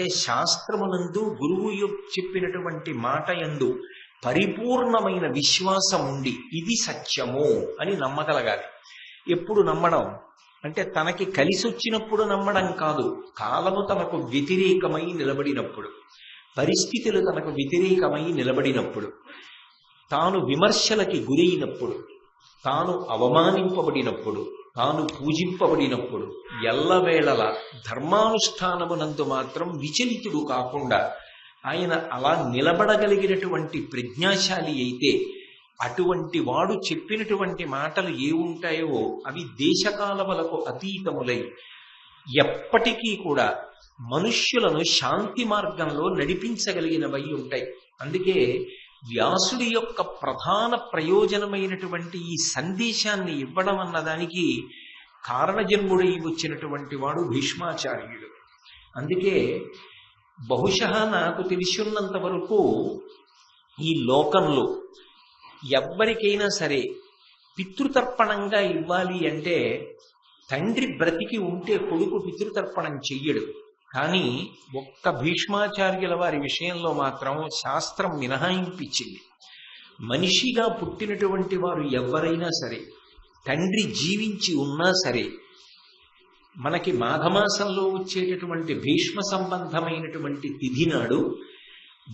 అంటే శాస్త్రమునందు గురువు చెప్పినటువంటి మాట యందు పరిపూర్ణమైన విశ్వాసం ఉండి ఇది సత్యము అని నమ్మగలగాలి. ఎప్పుడు నమ్మడం అంటే తనకి కలిసి వచ్చినప్పుడు నమ్మడం కాదు, కాలము తనకు వ్యతిరేకమై నిలబడినప్పుడు, పరిస్థితులు తనకు వ్యతిరేకమై నిలబడినప్పుడు, తాను విమర్శలకి గురైనప్పుడు, తాను అవమానింపబడినప్పుడు, తాను పూజింపబడినప్పుడు ఎల్లవేళలా ధర్మానుష్ఠానమునందు మాత్రం విచలితుడు కాకుండా ఆయన అలా నిలబడగలిగినటువంటి ప్రజ్ఞాశాలి అయితే అటువంటి వాడు చెప్పినటువంటి మాటలు ఏ ఉంటాయో అవి దేశకాలములకు అతీతములై ఎప్పటికీ కూడా మనుష్యులను శాంతి మార్గంలో నడిపించగలిగినవై ఉంటాయి. అందుకే వ్యాసుడి యొక్క ప్రధాన ప్రయోజనమైనటువంటి ఈ సందేశాన్ని ఇవ్వడం అన్నదానికి కారణజన్ముడై వచ్చినటువంటి వాడు భీష్మాచార్యుడు. అందుకే బహుశः నాకు తెలిసినంత వరకు ఈ లోకంలో ఎవ్వరికైనా సరే పితృతర్పణంగా ఇవ్వాలి అంటే తండ్రి బ్రతికి ఉంటే కొడుకు పితృతర్పణం చెయ్యడు. కానీ ఒక్క భీష్మాచార్యుల వారి విషయంలో మాత్రం శాస్త్రం మినహాయింపిచ్చింది. మనిషిగా పుట్టినటువంటి వారు ఎవరైనా సరే తండ్రి జీవించి ఉన్నా సరే మనకి మాఘమాసంలో వచ్చేటటువంటి భీష్మ సంబంధమైనటువంటి తిథి నాడు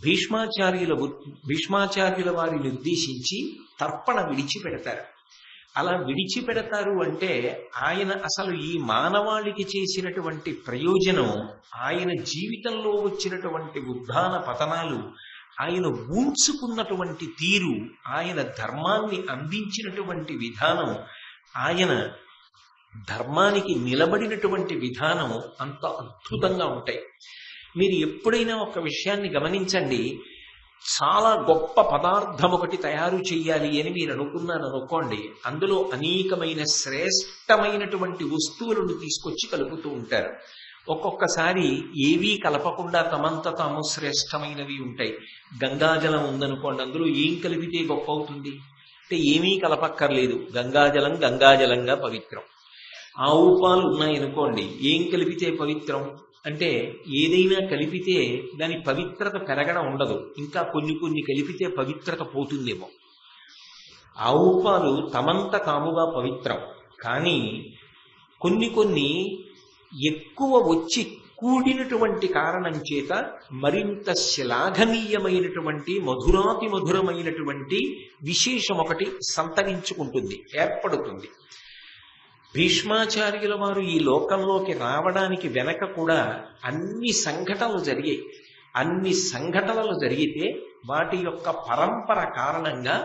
భీష్మాచార్యుల వారిని ఉద్దేశించి తర్పణ విడిచిపెడతారు. అలా విడిచిపెడతారు అంటే ఆయన అసలు ఈ మానవాళికి చేసినటువంటి ప్రయోజనం, ఆయన జీవితంలో వచ్చినటువంటి ఉద్ధాన పతనాలు, ఆయన ఊంచుకున్నటువంటి తీరు, ఆయన ధర్మాన్ని అందించినటువంటి విధానం, ఆయన ధర్మానికి నిలబడినటువంటి విధానం అంత అద్భుతంగా ఉంటాయి. మీరు ఎప్పుడైనా ఒక విషయాన్ని గమనించండి, చాలా గొప్ప పదార్థం ఒకటి తయారు చెయ్యాలి అని మీరు అనుకోండి, అందులో అనేకమైన శ్రేష్టమైనటువంటి వస్తువులను తీసుకొచ్చి కలుపుతూ ఉంటారు. ఒక్కొక్కసారి ఏవీ కలపకుండా తమంత తాము శ్రేష్టమైనవి ఉంటాయి. గంగాజలం ఉందనుకోండి, అందులో ఏం కలిపితే గొప్ప అవుతుంది అంటే ఏమీ కలపక్కర్లేదు, గంగాజలం గంగాజలంగా పవిత్రం. ఆవు పాలు ఉన్నాయనుకోండి, ఏం కలిపితే పవిత్రం అంటే ఏదైనా కలిపితే దాని పవిత్రత పెరగడం ఉండదు, ఇంకా కొన్ని కలిపితే పవిత్రత పోతుందేమో. ఆవు పాలు తమంత తాముగా పవిత్రం, కానీ కొన్ని ఎక్కువ వచ్చి కూడినటువంటి కారణం చేత మరింత శ్లాఘనీయమైనటువంటి మధురాతి మధురమైనటువంటి విశేషం ఒకటి సంతరించుకుంటుంది, ఏర్పడుతుంది. భీష్మాచార్యుల వారు ఈ లోకంలోకి రావడానికి వెనక కూడా అన్ని సంఘటనలు జరిగాయి. అన్ని సంఘటనలు జరిగితే వాటి యొక్క పరంపర కారణంగా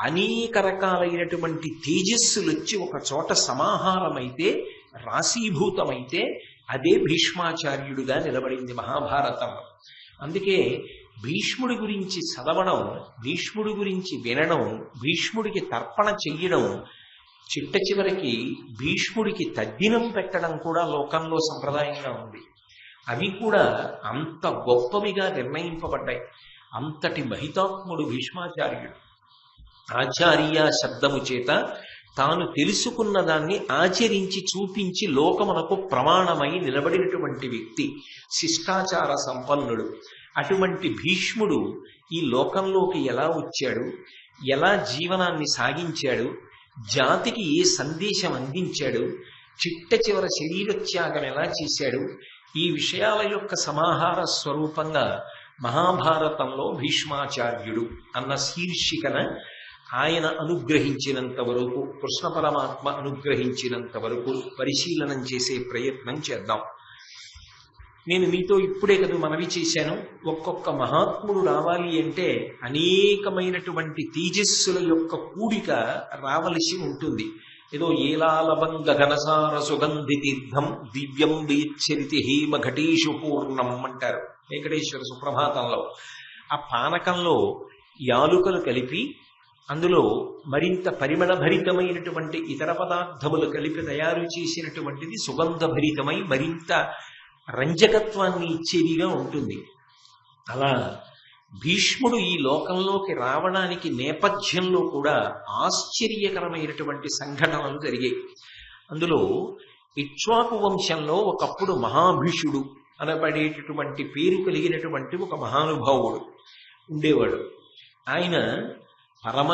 అనేక రకాలైనటువంటి తేజస్సులు వచ్చి ఒక చోట సమాహారమైతే, రాశీభూతమైతే అదే భీష్మాచార్యుడుగా నిలబడింది మహాభారతంలో. అందుకే భీష్ముడి గురించి చదవడం, భీష్ముడి గురించి వినడం, భీష్ముడికి తర్పణ చెయ్యడం, చిట్ట చివరికి భీష్ముడికి తద్దినం పెట్టడం కూడా లోకంలో సంప్రదాయంగా ఉంది. అవి కూడా అంత గొప్పవిగా నిర్ణయింపబడ్డాయి. అంతటి మహితాత్ముడు భీష్మాచార్యుడు. ఆచార్య శబ్దము చేత తాను తెలుసుకున్న దాన్ని ఆచరించి చూపించి లోకమునకు ప్రమాణమై నిలబడినటువంటి వ్యక్తి, శిష్టాచార సంపన్నుడు. అటువంటి భీష్ముడు ఈ లోకంలోకి ఎలా వచ్చాడు, ఎలా జీవనాన్ని సాగించాడు, జాతికి ఏ సందేశం అందించాడు, చిట్ట చివర శరీరత్యాగం ఎలా చేశాడు, ఈ విషయాల యొక్క సమాహార స్వరూపంగా మహాభారతంలో భీష్మాచార్యుడు అన్న శీర్షికన ఆయన అనుగ్రహించినంత వరకు, కృష్ణ పరమాత్మ అనుగ్రహించినంత వరకు పరిశీలనం చేసే ప్రయత్నం చేద్దాం. నేను మీతో ఇప్పుడే కదా మనవి చేశాను, ఒక్కొక్క మహాత్ముడు రావాలి అంటే అనేకమైనటువంటి తేజస్సుల యొక్క కూడిక రావలసి ఉంటుంది. ఏదో ఏలాలభంగ ఘనసార సుగంధి తీర్థం దివ్యం వేచ్చరితి హేమ ఘటేషు పూర్ణం అంటారు వెంకటేశ్వర సుప్రభాతంలో. ఆ పానకంలో యాలుకలు కలిపి అందులో మరింత పరిమళభరితమైనటువంటి ఇతర పదార్థములు కలిపి తయారు చేసినటువంటిది సుగంధభరితమై మరింత రంజకత్వాన్ని ఇచ్చేదిగా ఉంటుంది. అలా భీష్ముడు ఈ లోకంలోకి రావడానికి నేపథ్యంలో కూడా ఆశ్చర్యకరమైనటువంటి సంఘటనలు జరిగాయి. అందులో ఇక్ష్వాకు వంశంలో ఒకప్పుడు మహాభీషుడు అనబడేటటువంటి పేరు కలిగినటువంటి ఒక మహానుభావుడు ఉండేవాడు. ఆయన పరమ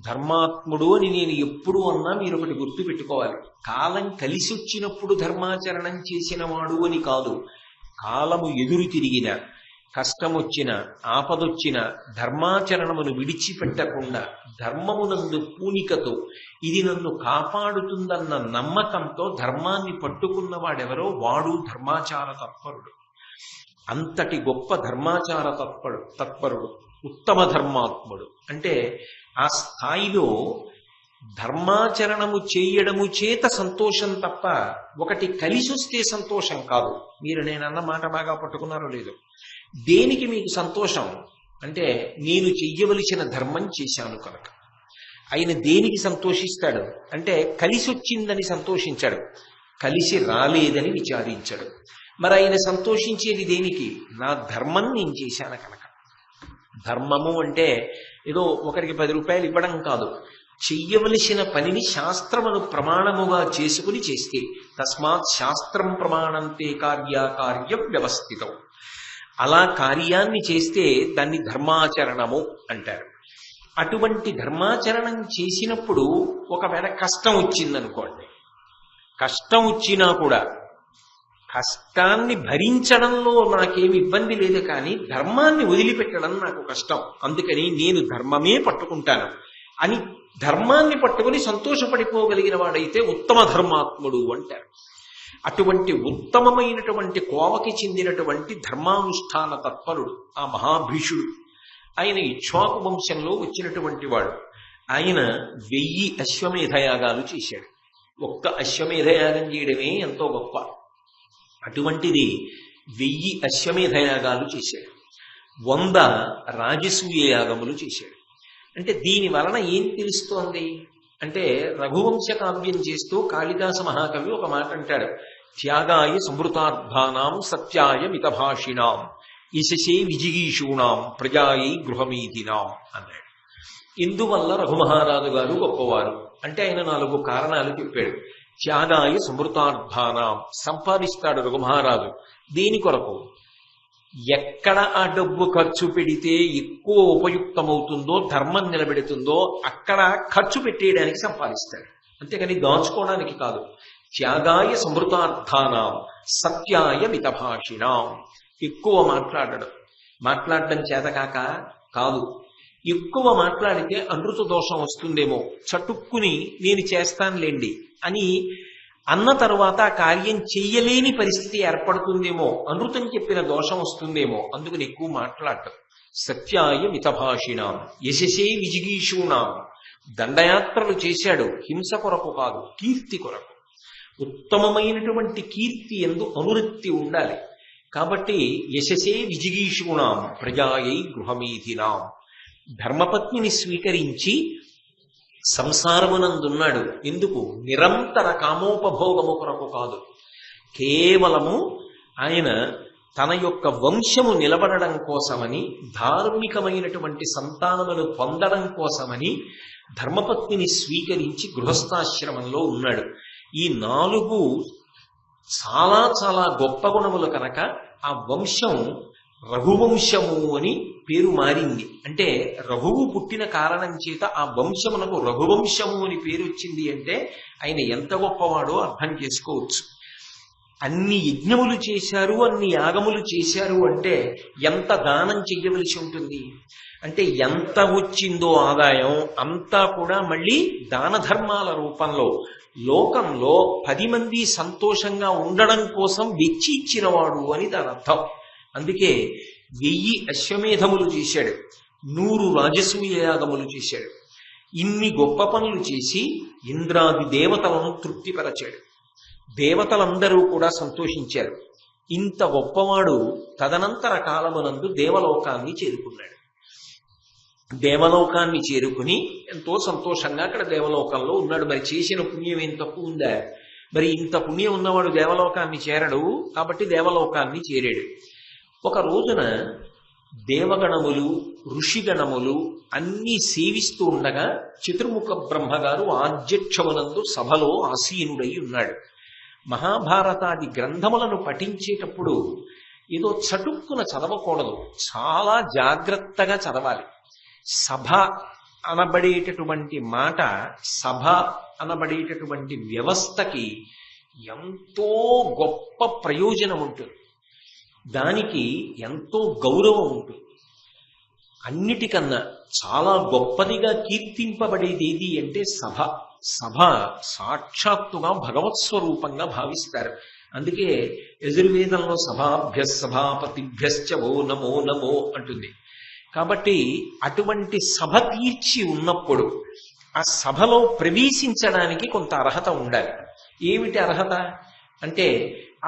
ధర్మాత్ముడు అని నేను ఎప్పుడు అన్నా మీరు ఒకటి గుర్తు పెట్టుకోవాలి. కాలం కలిసి వచ్చినప్పుడు ధర్మాచరణం చేసిన వాడు అని కాదు. కాలము ఎదురు తిరిగిన, కష్టమొచ్చిన, ఆపదొచ్చిన ధర్మాచరణమును విడిచిపెట్టకుండా ధర్మమునందు పూనికతో ఇది నన్ను కాపాడుతుందన్న నమ్మకంతో ధర్మాన్ని పట్టుకున్నవాడెవరో వాడు ధర్మాచార తత్పరుడు. అంతటి గొప్ప ధర్మాచార తత్పరుడు ఉత్తమ ధర్మాత్ముడు. అంటే ఆ స్థాయిలో ధర్మాచరణము చేయడము చేత సంతోషం తప్ప ఒకటి కలిసి వస్తే సంతోషం కాదు. మీరు నేనన్న మాట బాగా పట్టుకున్నారో లేదో. దేనికి మీకు సంతోషం అంటే నేను చెయ్యవలసిన ధర్మం చేశాను కనుక. ఆయన దేనికి సంతోషిస్తాడు అంటే కలిసి వచ్చిందని సంతోషించాడు, కలిసి రాలేదని విచారించాడు. మరి ఆయన సంతోషించేది దేనికి? నా ధర్మం నేను చేశాను కనుక. ధర్మము అంటే ఏదో ఒకరికి 10 రూపాయలు ఇవ్వడం కాదు, చెయ్యవలసిన పనిని శాస్త్రమును ప్రమాణముగా చేసుకుని చేస్తే. తస్మాత్ శాస్త్రం ప్రమాణంతే కార్య వ్యవస్థితం. అలా కార్యాన్ని చేస్తే దాన్ని ధర్మాచరణము అంటారు. అటువంటి ధర్మాచరణం చేసినప్పుడు ఒకవేళ కష్టం వచ్చిందనుకోండి, కష్టం వచ్చినా కూడా కష్టాన్ని భరించడంలో నాకేమి ఇబ్బంది లేదు, కానీ ధర్మాన్ని వదిలిపెట్టడం నాకు కష్టం, అందుకని నేను ధర్మమే పట్టుకుంటాను అని ధర్మాన్ని పట్టుకుని సంతోషపడిపోగలిగిన వాడైతే ఉత్తమ ధర్మాత్ముడు అంటారు. అటువంటి ఉత్తమమైనటువంటి కోవకి చెందినటువంటి ధర్మానుష్ఠాన తత్పరుడు ఆ మహాభీషుడు. ఆయన ఇక్ష్వాకు వంశంలో వచ్చినటువంటి వాడు. ఆయన 1000 అశ్వమేధయాగాలు చేశాడు. ఒక్క అశ్వమేధయాగం చేయడమే ఎంతో గొప్ప. అటువంటిది 1000 అశ్వమేధయాగాలు చేశాడు. 100 రాజసూయ యాగములు చేశాడు. అంటే దీని వలన ఏం తెలుస్తోంది అంటే, రఘువంశ కావ్యం చేస్తూ కాళిదాస మహాకవి ఒక మాట అంటాడు, త్యాగాయ సమృతార్థానాం సత్యాయ మితభాషిణాం యశసే విజిగీషూణాం ప్రజాయై గృహమీతినాం అన్నాడు. ఇందువల్ల రఘుమహారాజు గారు గొప్పవారు అంటే ఆయన 4 కారణాలు చెప్పాడు. త్యాగాయ సమృతార్థానాం, సంపాదిస్తాడు రఘుమహారాజు. దేని కొరకు? ఎక్కడ ఆ డబ్బు ఖర్చు పెడితే ఎక్కువ ఉపయుక్తమవుతుందో, ధర్మం నిలబెడుతుందో అక్కడ ఖర్చు పెట్టేయడానికి సంపాదిస్తాడు, అంతేకాని దాచుకోవడానికి కాదు. త్యాగాయ సమృతార్థానాం సత్యాయ మితభాషిణాం. ఎక్కువ మాట్లాడడం చేతకాక కాదు. ఎక్కువ మాట్లాడితే అనృత దోషం వస్తుందేమో, చటుక్కుని నేను చేస్తానులేండి అని అన్న తరువాత ఆ కార్యం చెయ్యలేని పరిస్థితి ఏర్పడుతుందేమో, అనృతం చెప్పిన దోషం వస్తుందేమో, అందుకని ఎక్కువ మాట్లాడటం. సత్యాయ మితభాషిణాం యశసే విజిగీషూణాం. దండయాత్రలు చేశాడు, హింస కొరకు కాదు, కీర్తి కొరకు. ఉత్తమమైనటువంటి కీర్తి యందు అనురక్తి ఉండాలి. కాబట్టి యశసే విజిగీషూణాం ప్రజాయై గృహమీధినాం. ధర్మపత్నిని స్వీకరించి సంసారమునందున్నాడు. ఎందుకు? నిరంతర కామోపభోగము కొరకు కాదు. కేవలము ఆయన తన యొక్క వంశము నిలబడడం కోసమని, ధార్మికమైనటువంటి సంతానమును పొందడం కోసమని ధర్మపత్నిని స్వీకరించి గృహస్థాశ్రమంలో ఉన్నాడు. ఈ 4 చాలా చాలా గొప్ప గుణములు కనుక ఆ వంశం రఘువంశము అని పేరు మారింది. అంటే రఘువు పుట్టిన కారణం చేత ఆ వంశమునకు రఘువంశము అని పేరు వచ్చింది. అంటే ఆయన ఎంత గొప్పవాడో అర్థం చేసుకోవచ్చు. అన్ని యజ్ఞములు చేశారు, అన్ని యాగములు చేశారు అంటే ఎంత దానం చెయ్యవలసి ఉంటుంది అంటే, ఎంత వచ్చిందో ఆదాయం అంతా కూడా మళ్ళీ దాన ధర్మాల రూపంలో లోకంలో 10 మంది సంతోషంగా ఉండడం కోసం వెచ్చించినవాడు అని దాని అర్థం. అందుకే 1000 అశ్వమేధములు చేశాడు, 100 రాజసూయ యాగములు చేశాడు. ఇన్ని గొప్ప పనులు చేసి ఇంద్రాది దేవతలను తృప్తిపరచాడు. దేవతలందరూ కూడా సంతోషించారు. ఇంత గొప్పవాడు తదనంతర కాలమునందు దేవలోకాన్ని చేరుకున్నాడు. దేవలోకాన్ని చేరుకుని ఎంతో సంతోషంగా అక్కడ దేవలోకంలో ఉన్నాడు. మరి చేసిన పుణ్యం ఏం తక్కువ ఉందా? మరి ఇంత పుణ్యం ఉన్నవాడు దేవలోకాన్ని చేరడు, కాబట్టి దేవలోకాన్ని చేరాడు. ఒక రోజున దేవగణములు, ఋషిగణములు అన్నీ సేవిస్తూ ఉండగా చతుర్ముఖ బ్రహ్మగారు ఆధ్యక్షమునందు సభలో ఆసీనుడై ఉన్నాడు. మహాభారతాది గ్రంథములను పఠించేటప్పుడు ఏదో చటుక్కున చదవకూడదు, చాలా జాగ్రత్తగా చదవాలి. సభ అనబడేటటువంటి మాట, సభ అనబడేటటువంటి వ్యవస్థకి ఎంతో గొప్ప ప్రయోజనం ఉంటుంది, దానికి ఎంతో గౌరవం ఉంటుంది. అన్నిటికన్నా చాలా గొప్పదిగా కీర్తింపబడేది ఏది అంటే సభ. సభ సాక్షాత్తుగా భగవత్ స్వరూపంగా భావిస్తారు. అందుకే యజుర్వేదంలో సభాభ్య సభాపతిభ్యశ్చ ఓ నమో నమో అంటుంది. కాబట్టి అటువంటి సభ తీర్చి ఉన్నప్పుడు ఆ సభలో ప్రవేశించడానికి కొంత అర్హత ఉండాలి. ఏమిటి అర్హత అంటే,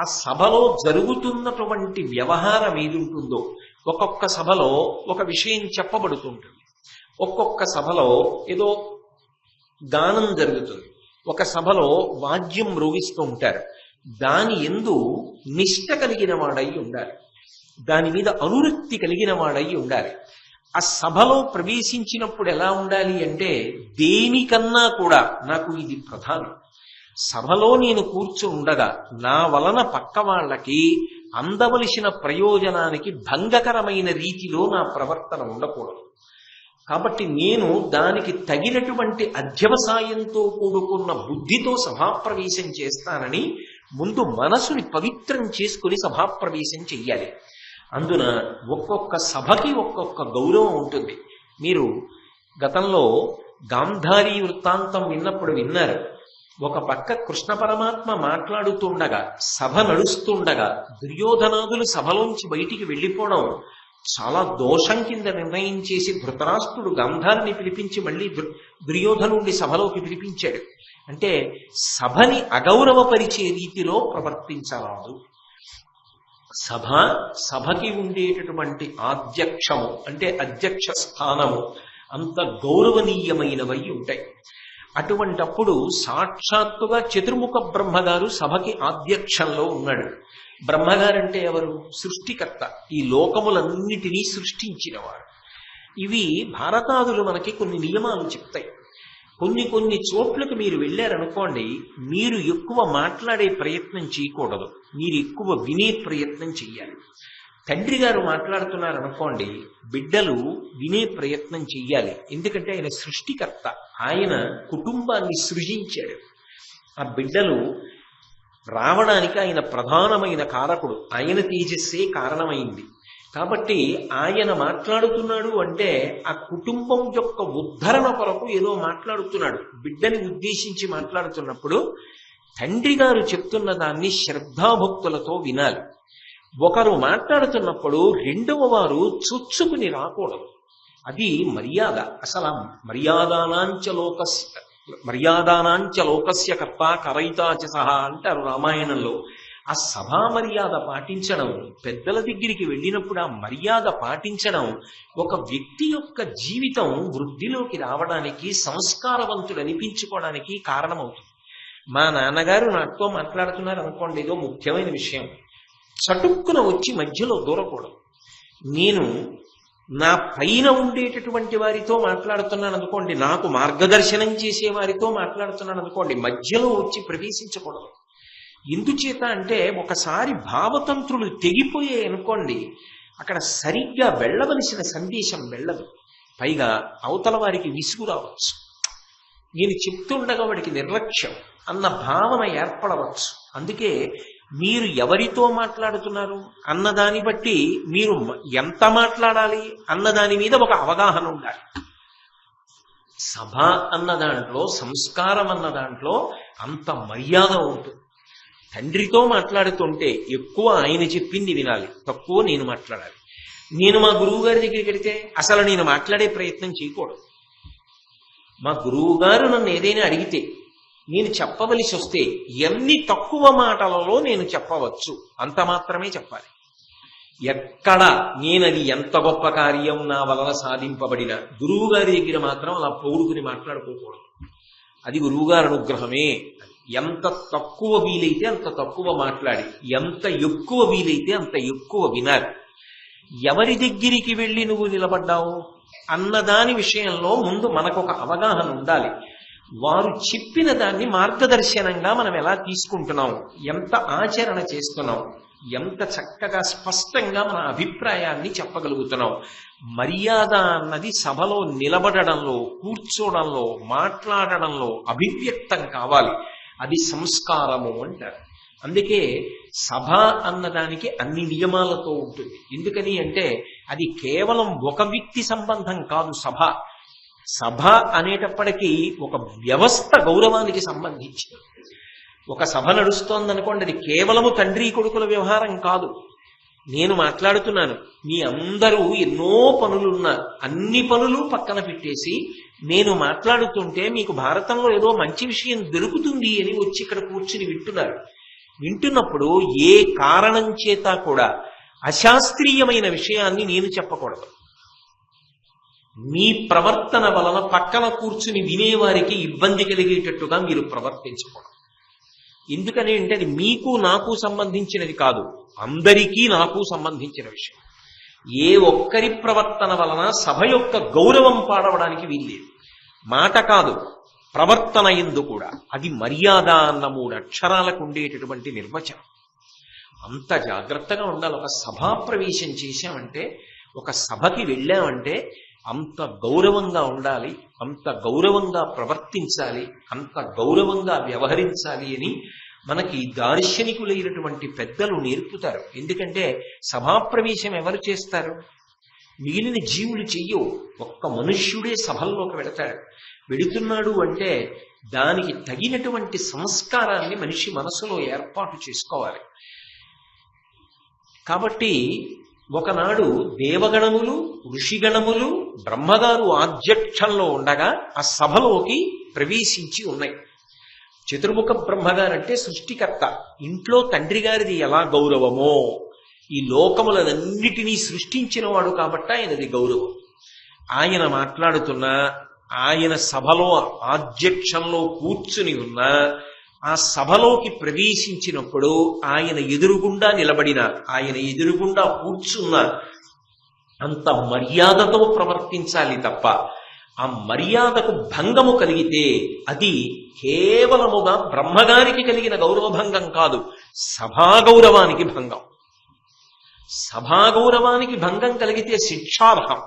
ఆ సభలో జరుగుతున్నటువంటి వ్యవహారం ఏది ఉంటుందో, ఒక్కొక్క సభలో ఒక విషయం చెప్పబడుతుంటుంది, ఒక్కొక్క సభలో ఏదో గానం జరుగుతుంది, ఒక సభలో వాద్యం మ్రోగిస్తూ ఉంటారు. దాని యందు నిష్ట కలిగిన వాడై ఉండాలి, దాని మీద అనురక్తి కలిగిన వాడై ఉండాలి. ఆ సభలో ప్రవేశించినప్పుడు ఎలా ఉండాలి అంటే, దేనికన్నా కూడా నాకు ఇది ప్రధానం. సభలో నేను కూర్చుని ఉండగా నా వలన పక్క వాళ్ళకి అందవలసిన ప్రయోజనానికి భంగకరమైన రీతిలో నా ప్రవర్తన ఉండకూడదు. కాబట్టి నేను దానికి తగినటువంటి అధ్యవసాయంతో కూడుకున్న బుద్ధితో సభాప్రవేశం చేస్తానని ముందు మనసుని పవిత్రం చేసుకుని సభాప్రవేశం చెయ్యాలి. అందున ఒక్కొక్క సభకి ఒక్కొక్క గౌరవం ఉంటుంది. మీరు గతంలో గాంధారీ వృత్తాంతం విన్నప్పుడు విన్నారు. ఒక పక్క కృష్ణ పరమాత్మ మాట్లాడుతుండగా, సభ నడుస్తుండగా దుర్యోధనాదులు సభలోంచి బయటికి వెళ్ళిపోవడం చాలా దోషం కింద నిర్ణయం చేసి ధృతరాష్ట్రుడు గాంధారిని పిలిపించి మళ్ళీ దుర్యోధనుడి సభలోకి పిలిపించాడు. అంటే సభని అగౌరవపరిచే రీతిలో ప్రవర్తించరాదు. సభకి ఉండేటటువంటి ఆధ్యక్షము అంటే అధ్యక్ష స్థానము అంత గౌరవనీయమైనవై ఉంటాయి. అటువంటప్పుడు సాక్షాత్తుగా చతుర్ముఖ బ్రహ్మగారు సభకి ఆధ్యక్షంలో ఉన్నాడు. బ్రహ్మగారంటే ఎవరు? సృష్టికర్త, ఈ లోకములన్నిటినీ సృష్టించినవాడు. ఇవి భారతాదులు మనకి కొన్ని నియమాలు చెప్తాయి. కొన్ని చోట్లకు మీరు వెళ్ళారనుకోండి, మీరు ఎక్కువ మాట్లాడే ప్రయత్నం చేయకూడదు, మీరు ఎక్కువ వినే ప్రయత్నం చెయ్యాలి. తండ్రి గారు మాట్లాడుతున్నారనుకోండి, బిడ్డలు వినే ప్రయత్నం చెయ్యాలి. ఎందుకంటే ఆయన సృష్టికర్త, ఆయన కుటుంబాన్ని సృజించాడు. ఆ బిడ్డలు రావడానికి ఆయన ప్రధానమైన కారకుడు, ఆయన తేజస్సే కారణమైంది. కాబట్టి ఆయన మాట్లాడుతున్నాడు అంటే ఆ కుటుంబం యొక్క ఉద్ధరణ కొరకు ఏదో మాట్లాడుతున్నాడు. బిడ్డని ఉద్దేశించి మాట్లాడుతున్నప్పుడు తండ్రి గారు చెప్తున్న దాన్ని శ్రద్ధాభక్తులతో వినాలి. ఒకరు మాట్లాడుతున్నప్పుడు రెండవ వారు చొచ్చుకుని రాకూడదు. అది మర్యాద. అసలు మర్యాదానాంచ లోకస్య కర్త కరైతాచ సహా అంటారు రామాయణంలో. ఆ సభా మర్యాద పాటించడం, పెద్దల దగ్గరికి వెళ్ళినప్పుడు ఆ మర్యాద పాటించడం ఒక వ్యక్తి యొక్క జీవితం వృద్ధిలోకి రావడానికి, సంస్కారవంతుడు అనిపించుకోవడానికి కారణమవుతుంది. మా నాన్నగారు నాతో మాట్లాడుతున్నారు అనుకోండి, ఏదో ముఖ్యమైన విషయం, చటుక్కున వచ్చి మధ్యలో దూరకూడదు. నేను నా పైన ఉండేటటువంటి వారితో మాట్లాడుతున్నాను అనుకోండి, నాకు మార్గదర్శనం చేసే వారితో మాట్లాడుతున్నాను అనుకోండి, మధ్యలో వచ్చి ప్రవేశించకూడదు. ఎందుచేత అంటే ఒకసారి భావతంత్రులు తెగిపోయాయి అనుకోండి, అక్కడ సరిగ్గా వెళ్ళవలసిన సందేశం వెళ్ళదు. పైగా అవతల వారికి విసుగు రావచ్చు, నేను చెప్తుండగా వాడికి నిర్లక్ష్యం అన్న భావన ఏర్పడవచ్చు. అందుకే మీరు ఎవరితో మాట్లాడుతున్నారు అన్నదాన్ని బట్టి మీరు ఎంత మాట్లాడాలి అన్నదాని మీద ఒక అవగాహన ఉండాలి. సభ అన్న దాంట్లో, సంస్కారం అన్న దాంట్లో అంత మర్యాద ఉంటుంది. తండ్రితో మాట్లాడుతుంటే ఎక్కువ ఆయన చెప్పింది వినాలి, తక్కువ నేను మాట్లాడాలి. నేను మా గురువు గారి దగ్గరికి వెళితే అసలు నేను మాట్లాడే ప్రయత్నం చేయకూడదు. మా గురువు గారు నన్ను ఏదైనా అడిగితే నేను చెప్పవలసి వస్తే ఎన్ని తక్కువ మాటలలో నేను చెప్పవచ్చు అంత మాత్రమే చెప్పాలి. ఎక్కడ నేనది ఎంత గొప్ప కార్యం నా వలన సాధింపబడిన గురువు గారి దగ్గర మాత్రం అలా పౌరుకుని మాట్లాడుకోకూడదు. అది గురువుగారి అనుగ్రహమే. ఎంత తక్కువ వీలైతే అంత తక్కువ మాట్లాడి, ఎంత ఎక్కువ వీలైతే అంత ఎక్కువ వినాలి. ఎవరి దగ్గరికి వెళ్ళి నువ్వు నిలబడ్డావు అన్నదాని విషయంలో ముందు మనకొక అవగాహన ఉండాలి. వారు చెప్పిన దాన్ని మార్గదర్శనంగా మనం ఎలా తీసుకుంటున్నాం, ఎంత ఆచరణ చేస్తున్నాం, ఎంత చక్కగా స్పష్టంగా మన అభిప్రాయాన్ని చెప్పగలుగుతున్నాం. మర్యాద అన్నది సభలో నిలబడడంలో, కూర్చోవడంలో, మాట్లాడడంలో అభివ్యక్తం కావాలి. అది సంస్కారము అంటారు. అందుకే సభ అన్నదానికి అన్ని నియమాలతో ఉంటుంది. ఎందుకని అంటే అది కేవలం ఒక వ్యక్తి సంబంధం కాదు. సభ అనేటప్పటికీ ఒక వ్యవస్థ గౌరవానికి సంబంధించింది. ఒక సభ నడుస్తోందనుకోండి, అది కేవలము తండ్రి కొడుకుల వ్యవహారం కాదు. నేను మాట్లాడుతున్నాను, మీ అందరూ ఎన్నో పనులున్నారు, అన్ని పనులు పక్కన పెట్టేసి నేను మాట్లాడుతుంటే మీకు భారతంలో ఏదో మంచి విషయం దొరుకుతుంది అని వచ్చి ఇక్కడ కూర్చుని వింటున్నారు. వింటున్నప్పుడు ఏ కారణం చేత కూడా అశాస్త్రీయమైన విషయాన్ని నేను చెప్పకూడదు. మీ ప్రవర్తన వలన పక్కన కూర్చుని వినేవారికి ఇబ్బంది కలిగేటట్టుగా మీరు ప్రవర్తించకూడదు. ఎందుకని అంటే అది మీకు నాకు సంబంధించినది కాదు, అందరికీ నాకు సంబంధించిన విషయం. ఏ ఒక్కరి ప్రవర్తన వలన సభ యొక్క గౌరవం పాడవడానికి వీల్లేదు. మాట కాదు, ప్రవర్తన ఎందు కూడా. అది మర్యాద అన్న 3 అక్షరాలకు ఉండేటటువంటి నిర్వచనం. అంత జాగ్రత్తగా ఉండాలి. ఒక సభా ప్రవేశం చేశామంటే, ఒక సభకి వెళ్ళామంటే అంత గౌరవంగా ఉండాలి, అంత గౌరవంగా ప్రవర్తించాలి, అంత గౌరవంగా వ్యవహరించాలి అని మనకి దార్శనికులైనటువంటి పెద్దలు నేర్పుతారు. ఎందుకంటే సభాప్రవేశం ఎవరు చేస్తారు? మిగిలిన జీవులు చెయ్యవు. ఒక్క మనుష్యుడే సభల్లోకి వెళతాడు. వెళుతున్నాడు అంటే దానికి తగినటువంటి సంస్కారాన్ని మనిషి మనసులో ఏర్పాటు చేసుకోవాలి. కాబట్టి ఒకనాడు దేవగణములు, ఋషిగణములు, బ్రహ్మగారు ఆధ్యక్షంలో ఉండగా ఆ సభలోకి ప్రవేశించి ఉన్నాయి. చతుర్ముఖ బ్రహ్మగారంటే సృష్టికర్త. ఇంట్లో తండ్రి గారిది ఎలా గౌరవమో ఈ లోకములన్నిటినీ సృష్టించిన వాడు కాబట్టి ఆయనది గౌరవం. ఆయన మాట్లాడుతున్నా, ఆయన సభలో ఆధ్యక్షంలో కూర్చుని ఉన్నా, ఆ సభలోకి ప్రవేశించినప్పుడు ఆయన ఎదురుగుండా నిలబడిన, ఆయన ఎదురుగుండా కూర్చున్న అంత మర్యాదతో ప్రవర్తించాలి తప్ప ఆ మర్యాదకు భంగము కలిగితే అది కేవలముగా బ్రహ్మగారికి కలిగిన గౌరవభంగం కాదు, సభాగౌరవానికి భంగం. సభాగౌరవానికి భంగం కలిగితే శిక్షార్హం.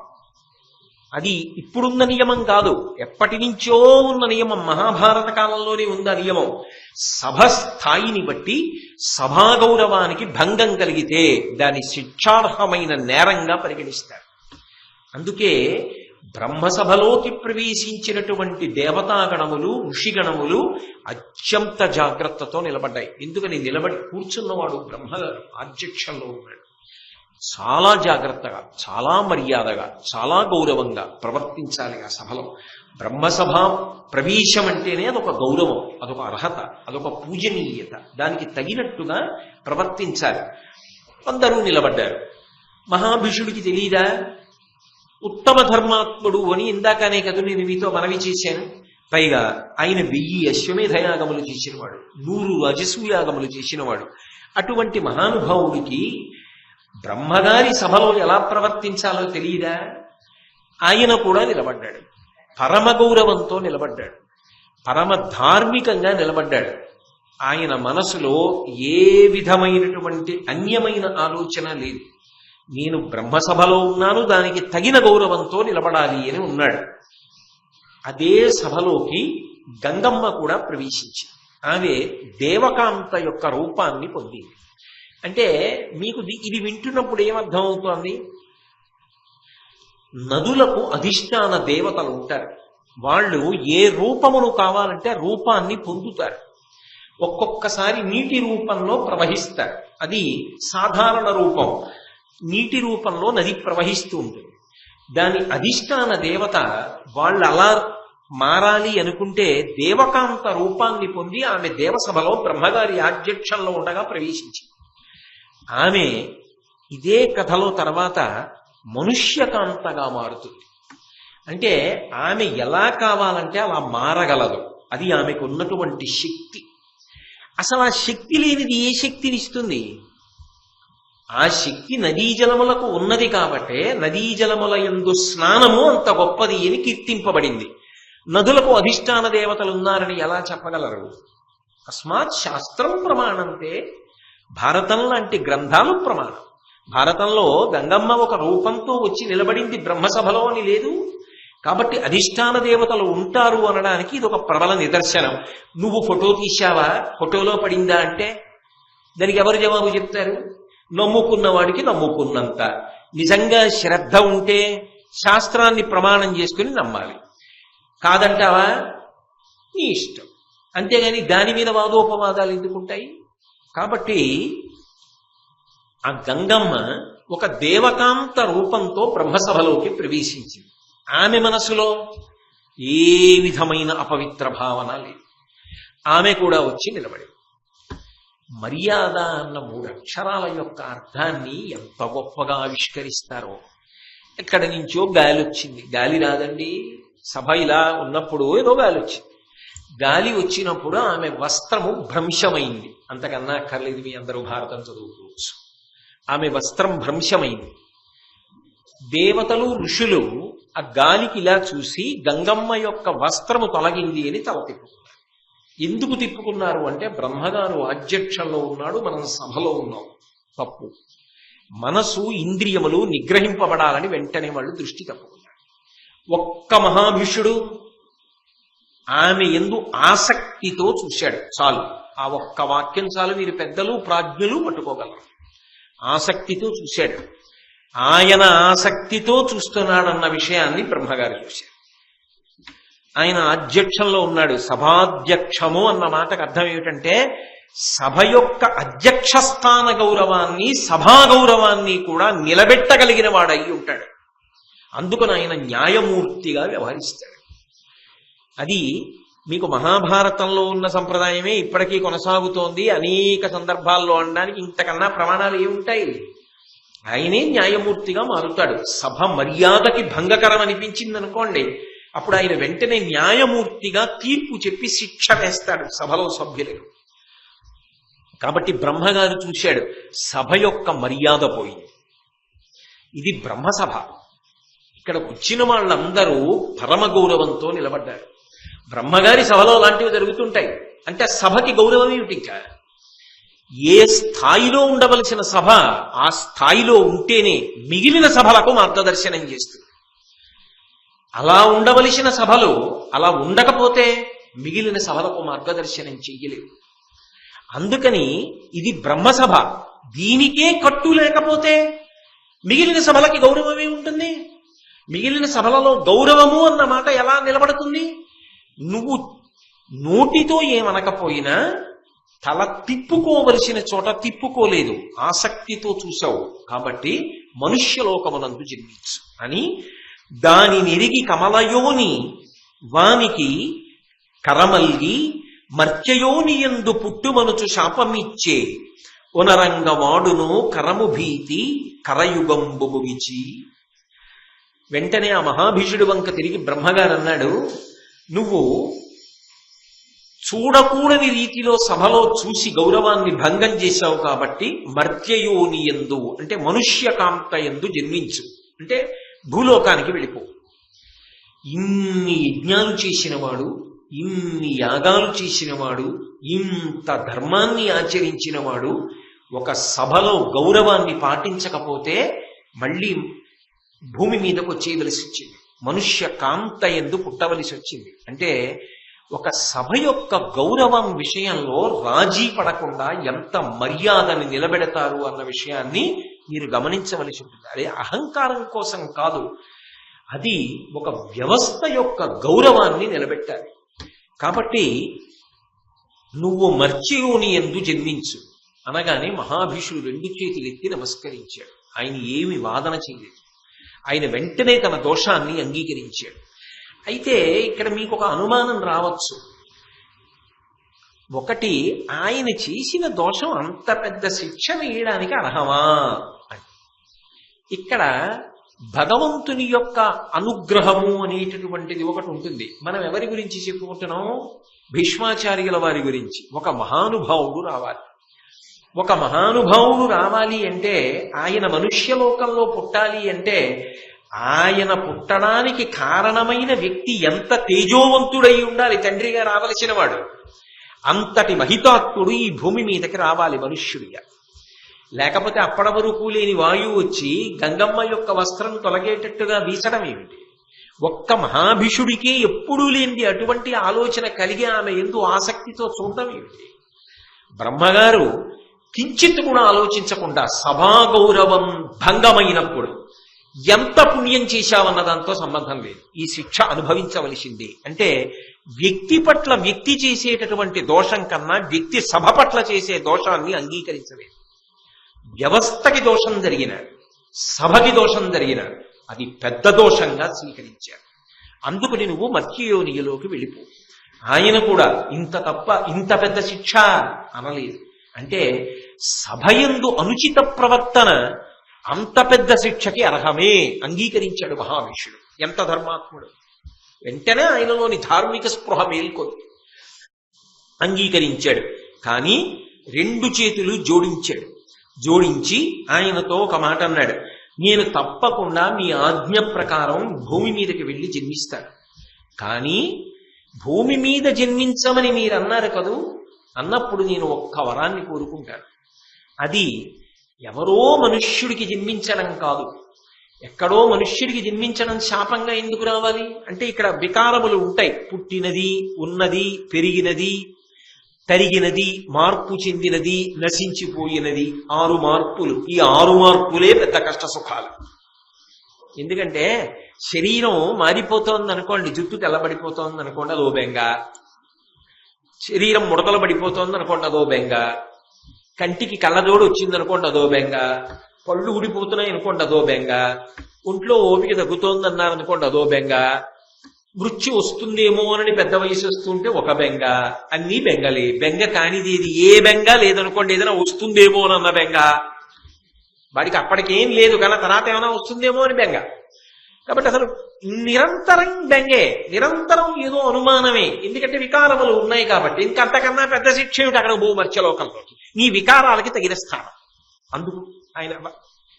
అది ఇప్పుడున్న నియమం కాదు, ఎప్పటి నుంచో ఉన్న నియమం. మహాభారత కాలంలోనే ఉంది ఆ నియమం. సభ స్థాయిని బట్టి సభాగౌరవానికి భంగం కలిగితే దాని శిక్షార్హమైన నేరంగా పరిగణిస్తారు. అందుకే బ్రహ్మసభలోకి ప్రవేశించినటువంటి దేవతాగణములు, ఋషిగణములు అత్యంత జాగ్రత్తతో నిలబడ్డాయి. ఎందుకని నిలబడి కూర్చున్నవాడు బ్రహ్మగారు అధ్యక్షంలో ఉన్నాడు. చాలా జాగ్రత్తగా, చాలా మర్యాదగా, చాలా గౌరవంగా ప్రవర్తించాలి ఆ సభలో. బ్రహ్మసభ ప్రవేశం అంటేనే అదొక గౌరవం, అదొక అర్హత, అదొక పూజనీయత. దానికి తగినట్టుగా ప్రవర్తించాలి. అందరూ నిలబడ్డారు. మహాభిషుడికి తెలియదా? ఉత్తమ ధర్మాత్ముడు అని ఇందాకనే కదా నేను మీతో మనవి చేశాను. పైగా ఆయన 1000 అశ్వమేధయాగములు చేసినవాడు, 100 అజసూయాగములు చేసినవాడు. అటువంటి మహానుభావుడికి బ్రహ్మగారి సభలో ఎలా ప్రవర్తించాలో తెలియదా? ఆయన కూడా నిలబడ్డాడు. పరమ గౌరవంతో నిలబడ్డాడు, పరమ ధార్మికంగా నిలబడ్డాడు. ఆయన మనసులో ఏ విధమైనటువంటి అన్యమైన ఆలోచన లేదు. నేను బ్రహ్మసభలో ఉన్నాను, దానికి తగిన గౌరవంతో నిలబడాలి అని ఉన్నాడు. అదే సభలోకి గంగమ్మ కూడా ప్రవేశించింది. ఆమె దేవకాంత యొక్క రూపాన్ని పొందింది. అంటే మీకు ఇది వింటున్నప్పుడు ఏమర్థం అవుతోంది? నదులకు అధిష్టాన దేవతలు ఉంటారు. వాళ్ళు ఏ రూపమును కావాలంటే రూపాన్ని పొందుతారు. ఒక్కొక్కసారి నీటి రూపంలో ప్రవహిస్తారు, అది సాధారణ రూపం. నీటి రూపంలో నది ప్రవహిస్తూ ఉంటుంది. దాని అధిష్టాన దేవత వాళ్ళు అలా మారాలి అనుకుంటే దేవకాంత రూపాన్ని పొంది ఆమె దేవసభలో బ్రహ్మగారి ఆధ్యక్షంలో ఉండగా ప్రవేశించింది. ఆమె ఇదే కథలో తర్వాత మనుష్యకాంతగా మారుతుంది. అంటే ఆమె ఎలా కావాలంటే అలా మారగలదు. అది ఆమెకు ఉన్నటువంటి శక్తి. అసలు ఆ శక్తి లేనిది ఏ శక్తిని ఇస్తుంది? ఆ శక్తి నదీ జలములకు ఉన్నది కాబట్టే నదీ జలముల యందు స్నానము అంత గొప్పది అని కీర్తింపబడింది. నదులకు అధిష్టాన దేవతలు ఉన్నారని ఎలా చెప్పగలరు? అస్మాత్ శాస్త్రం ప్రమాణంతే, భారతం లాంటి గ్రంథాలు ప్రమాణం. భారతంలో గంగమ్మ ఒక రూపంతో వచ్చి నిలబడింది బ్రహ్మసభలో అని లేదు. కాబట్టి అధిష్టాన దేవతలు ఉంటారు అనడానికి ఇది ఒక ప్రబల నిదర్శనం. నువ్వు ఫోటో తీశావా, ఫోటోలో పడిందా అంటే దానికి ఎవరు జవాబు చెప్తారు? నమ్ముకున్న వాడికి నమ్ముకున్నంత. నిజంగా శ్రద్ధ ఉంటే శాస్త్రాన్ని ప్రమాణం చేసుకుని నమ్మాలి. కాదంటావా నీ ఇష్టం. అంతేగాని దాని మీద వాదోపవాదాలు ఎందుకుంటాయి? కాబట్టి ఆ గంగమ్మ ఒక దేవకాంత రూపంతో బ్రహ్మసభలోకి ప్రవేశించింది. ఆమె మనసులో ఏ విధమైన అపవిత్ర భావన లేదు. ఆమె కూడా వచ్చి నిలబడింది. మర్యాద అన్న 3 అక్షరాల యొక్క అర్థాన్ని ఎంత గొప్పగా ఆవిష్కరిస్తారో. ఎక్కడి నుంచో గాలి వచ్చింది. గాలి రాదండి, సభ ఇలా ఉన్నప్పుడు ఏదో గాలి వచ్చింది. గాలి వచ్చినప్పుడు ఆమె వస్త్రము భ్రంశమైంది. అంతకన్నా అక్కర్లేదు, మీ అందరూ భారతం చదువుకోవచ్చు. ఆమె వస్త్రం భ్రంశమైంది. దేవతలు ఋషులు ఆ గాలికి ఇలా చూసి గంగమ్మ యొక్క వస్త్రము తొలగింది అని తల తిప్పుకున్నారు. ఎందుకు తిప్పుకున్నారు అంటే బ్రహ్మగారు అధ్యక్షంలో ఉన్నాడు, మనం సభలో ఉన్నాం. తప్పు. మనసు ఇంద్రియములు నిగ్రహింపబడాలని వెంటనే వాళ్ళు దృష్టి తప్పుకున్నారు. ఒక్క మహాభిషుడు ఆమె యందు ఆసక్తితో చూశాడు. చాలు, ఆ ఒక్క వాక్యం చాలు. మీరు పెద్దలు ప్రాజ్ఞులు పట్టుకోగలరు. ఆసక్తితో చూశాడు. ఆయన ఆసక్తితో చూస్తున్నాడన్న విషయాన్ని బ్రహ్మగారు చూశారు. ఆయన అధ్యక్షంలో ఉన్నాడు. సభాధ్యక్షము అన్న మాటకు అర్థం ఏమిటంటే సభ యొక్క అధ్యక్ష స్థాన గౌరవాన్ని, సభా గౌరవాన్ని కూడా నిలబెట్టగలిగిన వాడై ఉంటాడు. అందుకని ఆయన న్యాయమూర్తిగా వ్యవహరిస్తాడు. అది మీకు మహాభారతంలో ఉన్న సంప్రదాయమే ఇప్పటికీ కొనసాగుతోంది. అనేక సందర్భాల్లో అనడానికి ఇంతకన్నా ప్రమాణాలు ఏముంటాయి? ఆయనే న్యాయమూర్తిగా మారుతాడు. సభ మర్యాదకి భంగకరం అనిపించింది అనుకోండి, అప్పుడు ఆయన వెంటనే న్యాయమూర్తిగా తీర్పు చెప్పి శిక్ష వేస్తాడు సభలో సభ్యులకు. కాబట్టి బ్రహ్మగారు చూశాడు, సభ యొక్క మర్యాద పోయింది. ఇది బ్రహ్మసభ. ఇక్కడ వచ్చిన వాళ్ళందరూ పరమ గౌరవంతో నిలబడ్డారు. బ్రహ్మగారి సభలో లాంటివి జరుగుతుంటాయి. అంటే సభకి గౌరవం ఏమిటి? ఇంకా ఏ స్థాయిలో ఉండవలసిన సభ ఆ స్థాయిలో ఉంటేనే మిగిలిన సభలకు మార్గదర్శనం చేస్తుంది. అలా ఉండవలసిన సభలు అలా ఉండకపోతే మిగిలిన సభలకు మార్గదర్శనం చెయ్యలేదు. అందుకని ఇది బ్రహ్మసభ. దీనికే కట్టు లేకపోతే మిగిలిన సభలకి గౌరవం ఏముంటుంది? మిగిలిన సభలలో గౌరవము అన్న మాట ఎలా నిలబడుతుంది? నువ్వు నోటితో ఏమనకపోయినా తల తిప్పుకోవలసిన చోట తిప్పుకోలేదు, ఆసక్తితో చూసావు. కాబట్టి మనుష్యలోకమునందు జన్మించు అని దాని నిరిగి కమలయోని వానికి కరమల్గి మర్త్యయోనియందు పుట్టుమనుచు శాపమిచ్చే ఉనరంగవాడును కరము భీతి కరయుగంబు ముగిచి. వెంటనే ఆ మహాభీషుడి వంక తిరిగి బ్రహ్మగారు అన్నాడు, నువ్వు చూడకూడని రీతిలో సభలో చూసి గౌరవాన్ని భంగం చేశావు. కాబట్టి మర్త్యయోనియందు అంటే మనుష్యకాంత యందు జన్మించు, అంటే భూలోకానికి వెళ్ళిపో. ఇన్ని యజ్ఞాలు చేసినవాడు, ఇన్ని యాగాలు చేసినవాడు, ఇంత ధర్మాన్ని ఆచరించినవాడు ఒక సభలో గౌరవాన్ని పాటించకపోతే మళ్ళీ భూమి మీదకు వచ్చేయవలసి వచ్చింది, మనుష్య కాంత యందు పుట్టవలసి వచ్చింది. అంటే ఒక సభ యొక్క గౌరవం విషయంలో రాజీ పడకుండా ఎంత మర్యాదని నిలబెడతారు అన్న విషయాన్ని మీరు గమనించవలసి ఉంటుంది. అదే అహంకారం కోసం కాదు, అది ఒక వ్యవస్థ యొక్క గౌరవాన్ని నిలబెట్టాలి. కాబట్టి నువ్వు మర్త్యయోని యందు జన్మించు అనగానే మహాభీషుడు 2 చేతులు ఎత్తి నమస్కరించాడు. ఆయన ఏమి వాదన చేయలేదు. ఆయన వెంటనే తన దోషాన్ని అంగీకరించాడు. అయితే ఇక్కడ మీకు ఒక అనుమానం రావచ్చు. ఒకటి, ఆయన చేసిన దోషం అంత పెద్ద శిక్ష వేయడానికి అర్హమా అని. ఇక్కడ భగవంతుని యొక్క అనుగ్రహము అనేటటువంటిది ఒకటి ఉంటుంది. మనం ఎవరి గురించి చెప్పుకుంటున్నాం? భీష్మాచార్యుల వారి గురించి. ఒక మహానుభావుడు రావాలి. ఒక మహానుభావుడు రావాలి అంటే, ఆయన మనుష్యలోకంలో పుట్టాలి అంటే ఆయన పుట్టడానికి కారణమైన వ్యక్తి ఎంత తేజోవంతుడై ఉండాలి, తండ్రిగా రావలసిన వాడు. అంతటి మహితాత్ముడు ఈ భూమి మీదకి రావాలి మనుష్యుడిగా. లేకపోతే అప్పటి వరకు లేని వాయువు వచ్చి గంగమ్మ యొక్క వస్త్రం తొలగేటట్టుగా వీచడం ఏమిటి? ఒక్క మహాభిషుడికే ఎప్పుడూ లేనిది అటువంటి ఆలోచన కలిగి ఆమె ఎందు ఆసక్తితో చూడడం ఏమిటి? బ్రహ్మగారు కించిత్ కూడా ఆలోచించకుండా సభా గౌరవం భంగమైనప్పుడు ఎంత పుణ్యం చేశావన్న దాంతో సంబంధం లేదు, ఈ శిక్ష అనుభవించవలసింది. అంటే వ్యక్తి పట్ల వ్యక్తి చేసేటటువంటి దోషం కన్నా వ్యక్తి సభ పట్ల చేసే దోషాన్ని అంగీకరించలేదు. వ్యవస్థకి దోషం జరిగిన, సభకి దోషం జరిగిన అది పెద్ద దోషంగా స్వీకరించారు. అందుకని నువ్వు మర్త్యయోనిలోకి వెళ్ళిపో. ఆయన కూడా ఇంత పెద్ద శిక్ష అనలేదు. అంటే సభయందు అనుచిత ప్రవర్తన అంత పెద్ద శిక్షకి అర్హమే అంగీకరించాడు మహావిష్ణుడు. ఎంత ధర్మాత్ముడు! వెంటనే ఆయనలోని ధార్మిక స్పృహ మేల్కొంది, అంగీకరించాడు. కానీ 2 చేతులు జోడించాడు. జోడించి ఆయనతో ఒక మాట అన్నాడు, నేను తప్పకుండా మీ ఆజ్ఞ ప్రకారం భూమి మీదకి వెళ్ళి జన్మిస్తాను. కానీ భూమి మీద జన్మించమని మీరు అన్నారు కదూ, అన్నప్పుడు నేను ఒక్క వరాన్ని కోరుకుంటాను. అది ఎవరో మనుష్యుడికి జన్మించడం కాదు. ఎక్కడో మనుష్యుడికి జన్మించడం శాపంగా ఎందుకు రావాలి? అంటే ఇక్కడ వికారములు ఉంటాయి. పుట్టినది, ఉన్నది, పెరిగినది, తరిగినది, మార్పు చెందినది, నశించిపోయినది, 6 మార్పులు. ఈ 6 మార్పులే పెద్ద కష్ట సుఖాలు. ఎందుకంటే శరీరం మారిపోతోంది అనుకోండి, జుట్టు తెల్లబడిపోతోంది అనుకోండి, అదో బెంగ. శరీరం ముడతలు పడిపోతోంది అనుకోండి, అదో బెంగ. కంటికి కళ్ళజోడు వచ్చిందనుకోండి, అదో బెంగ. పళ్ళు ఊడిపోతున్నాయి అనుకోండి, అదో బెంగ. ఒంట్లో ఓపిక తగ్గుతోంది అన్నారనుకోండి, అదో బెంగ. మృత్యు వస్తుందేమో అని పెద్ద వయసు వస్తుంటే ఒక బెంగ. అన్నీ బెంగలే. బెంగ కానిది ఏది? ఏ బెంగ లేదనుకోండి, ఏదైనా వస్తుందేమో అన్న బెంగ. వాడికి అప్పటికేం లేదు, కానీ తర్వాత ఏమైనా వస్తుందేమో అని బెంగ. కాబట్టి అసలు నిరంతరం బెంగే, నిరంతరం ఏదో అనుమానమే. ఎందుకంటే వికారములు ఉన్నాయి కాబట్టి. ఇంకంతకన్నా పెద్ద శిక్ష ఏమిటి? అక్కడ భూ మత్స్యలోకంలోకి నీ వికారాలకి తగిన స్థానం. అందుకు ఆయన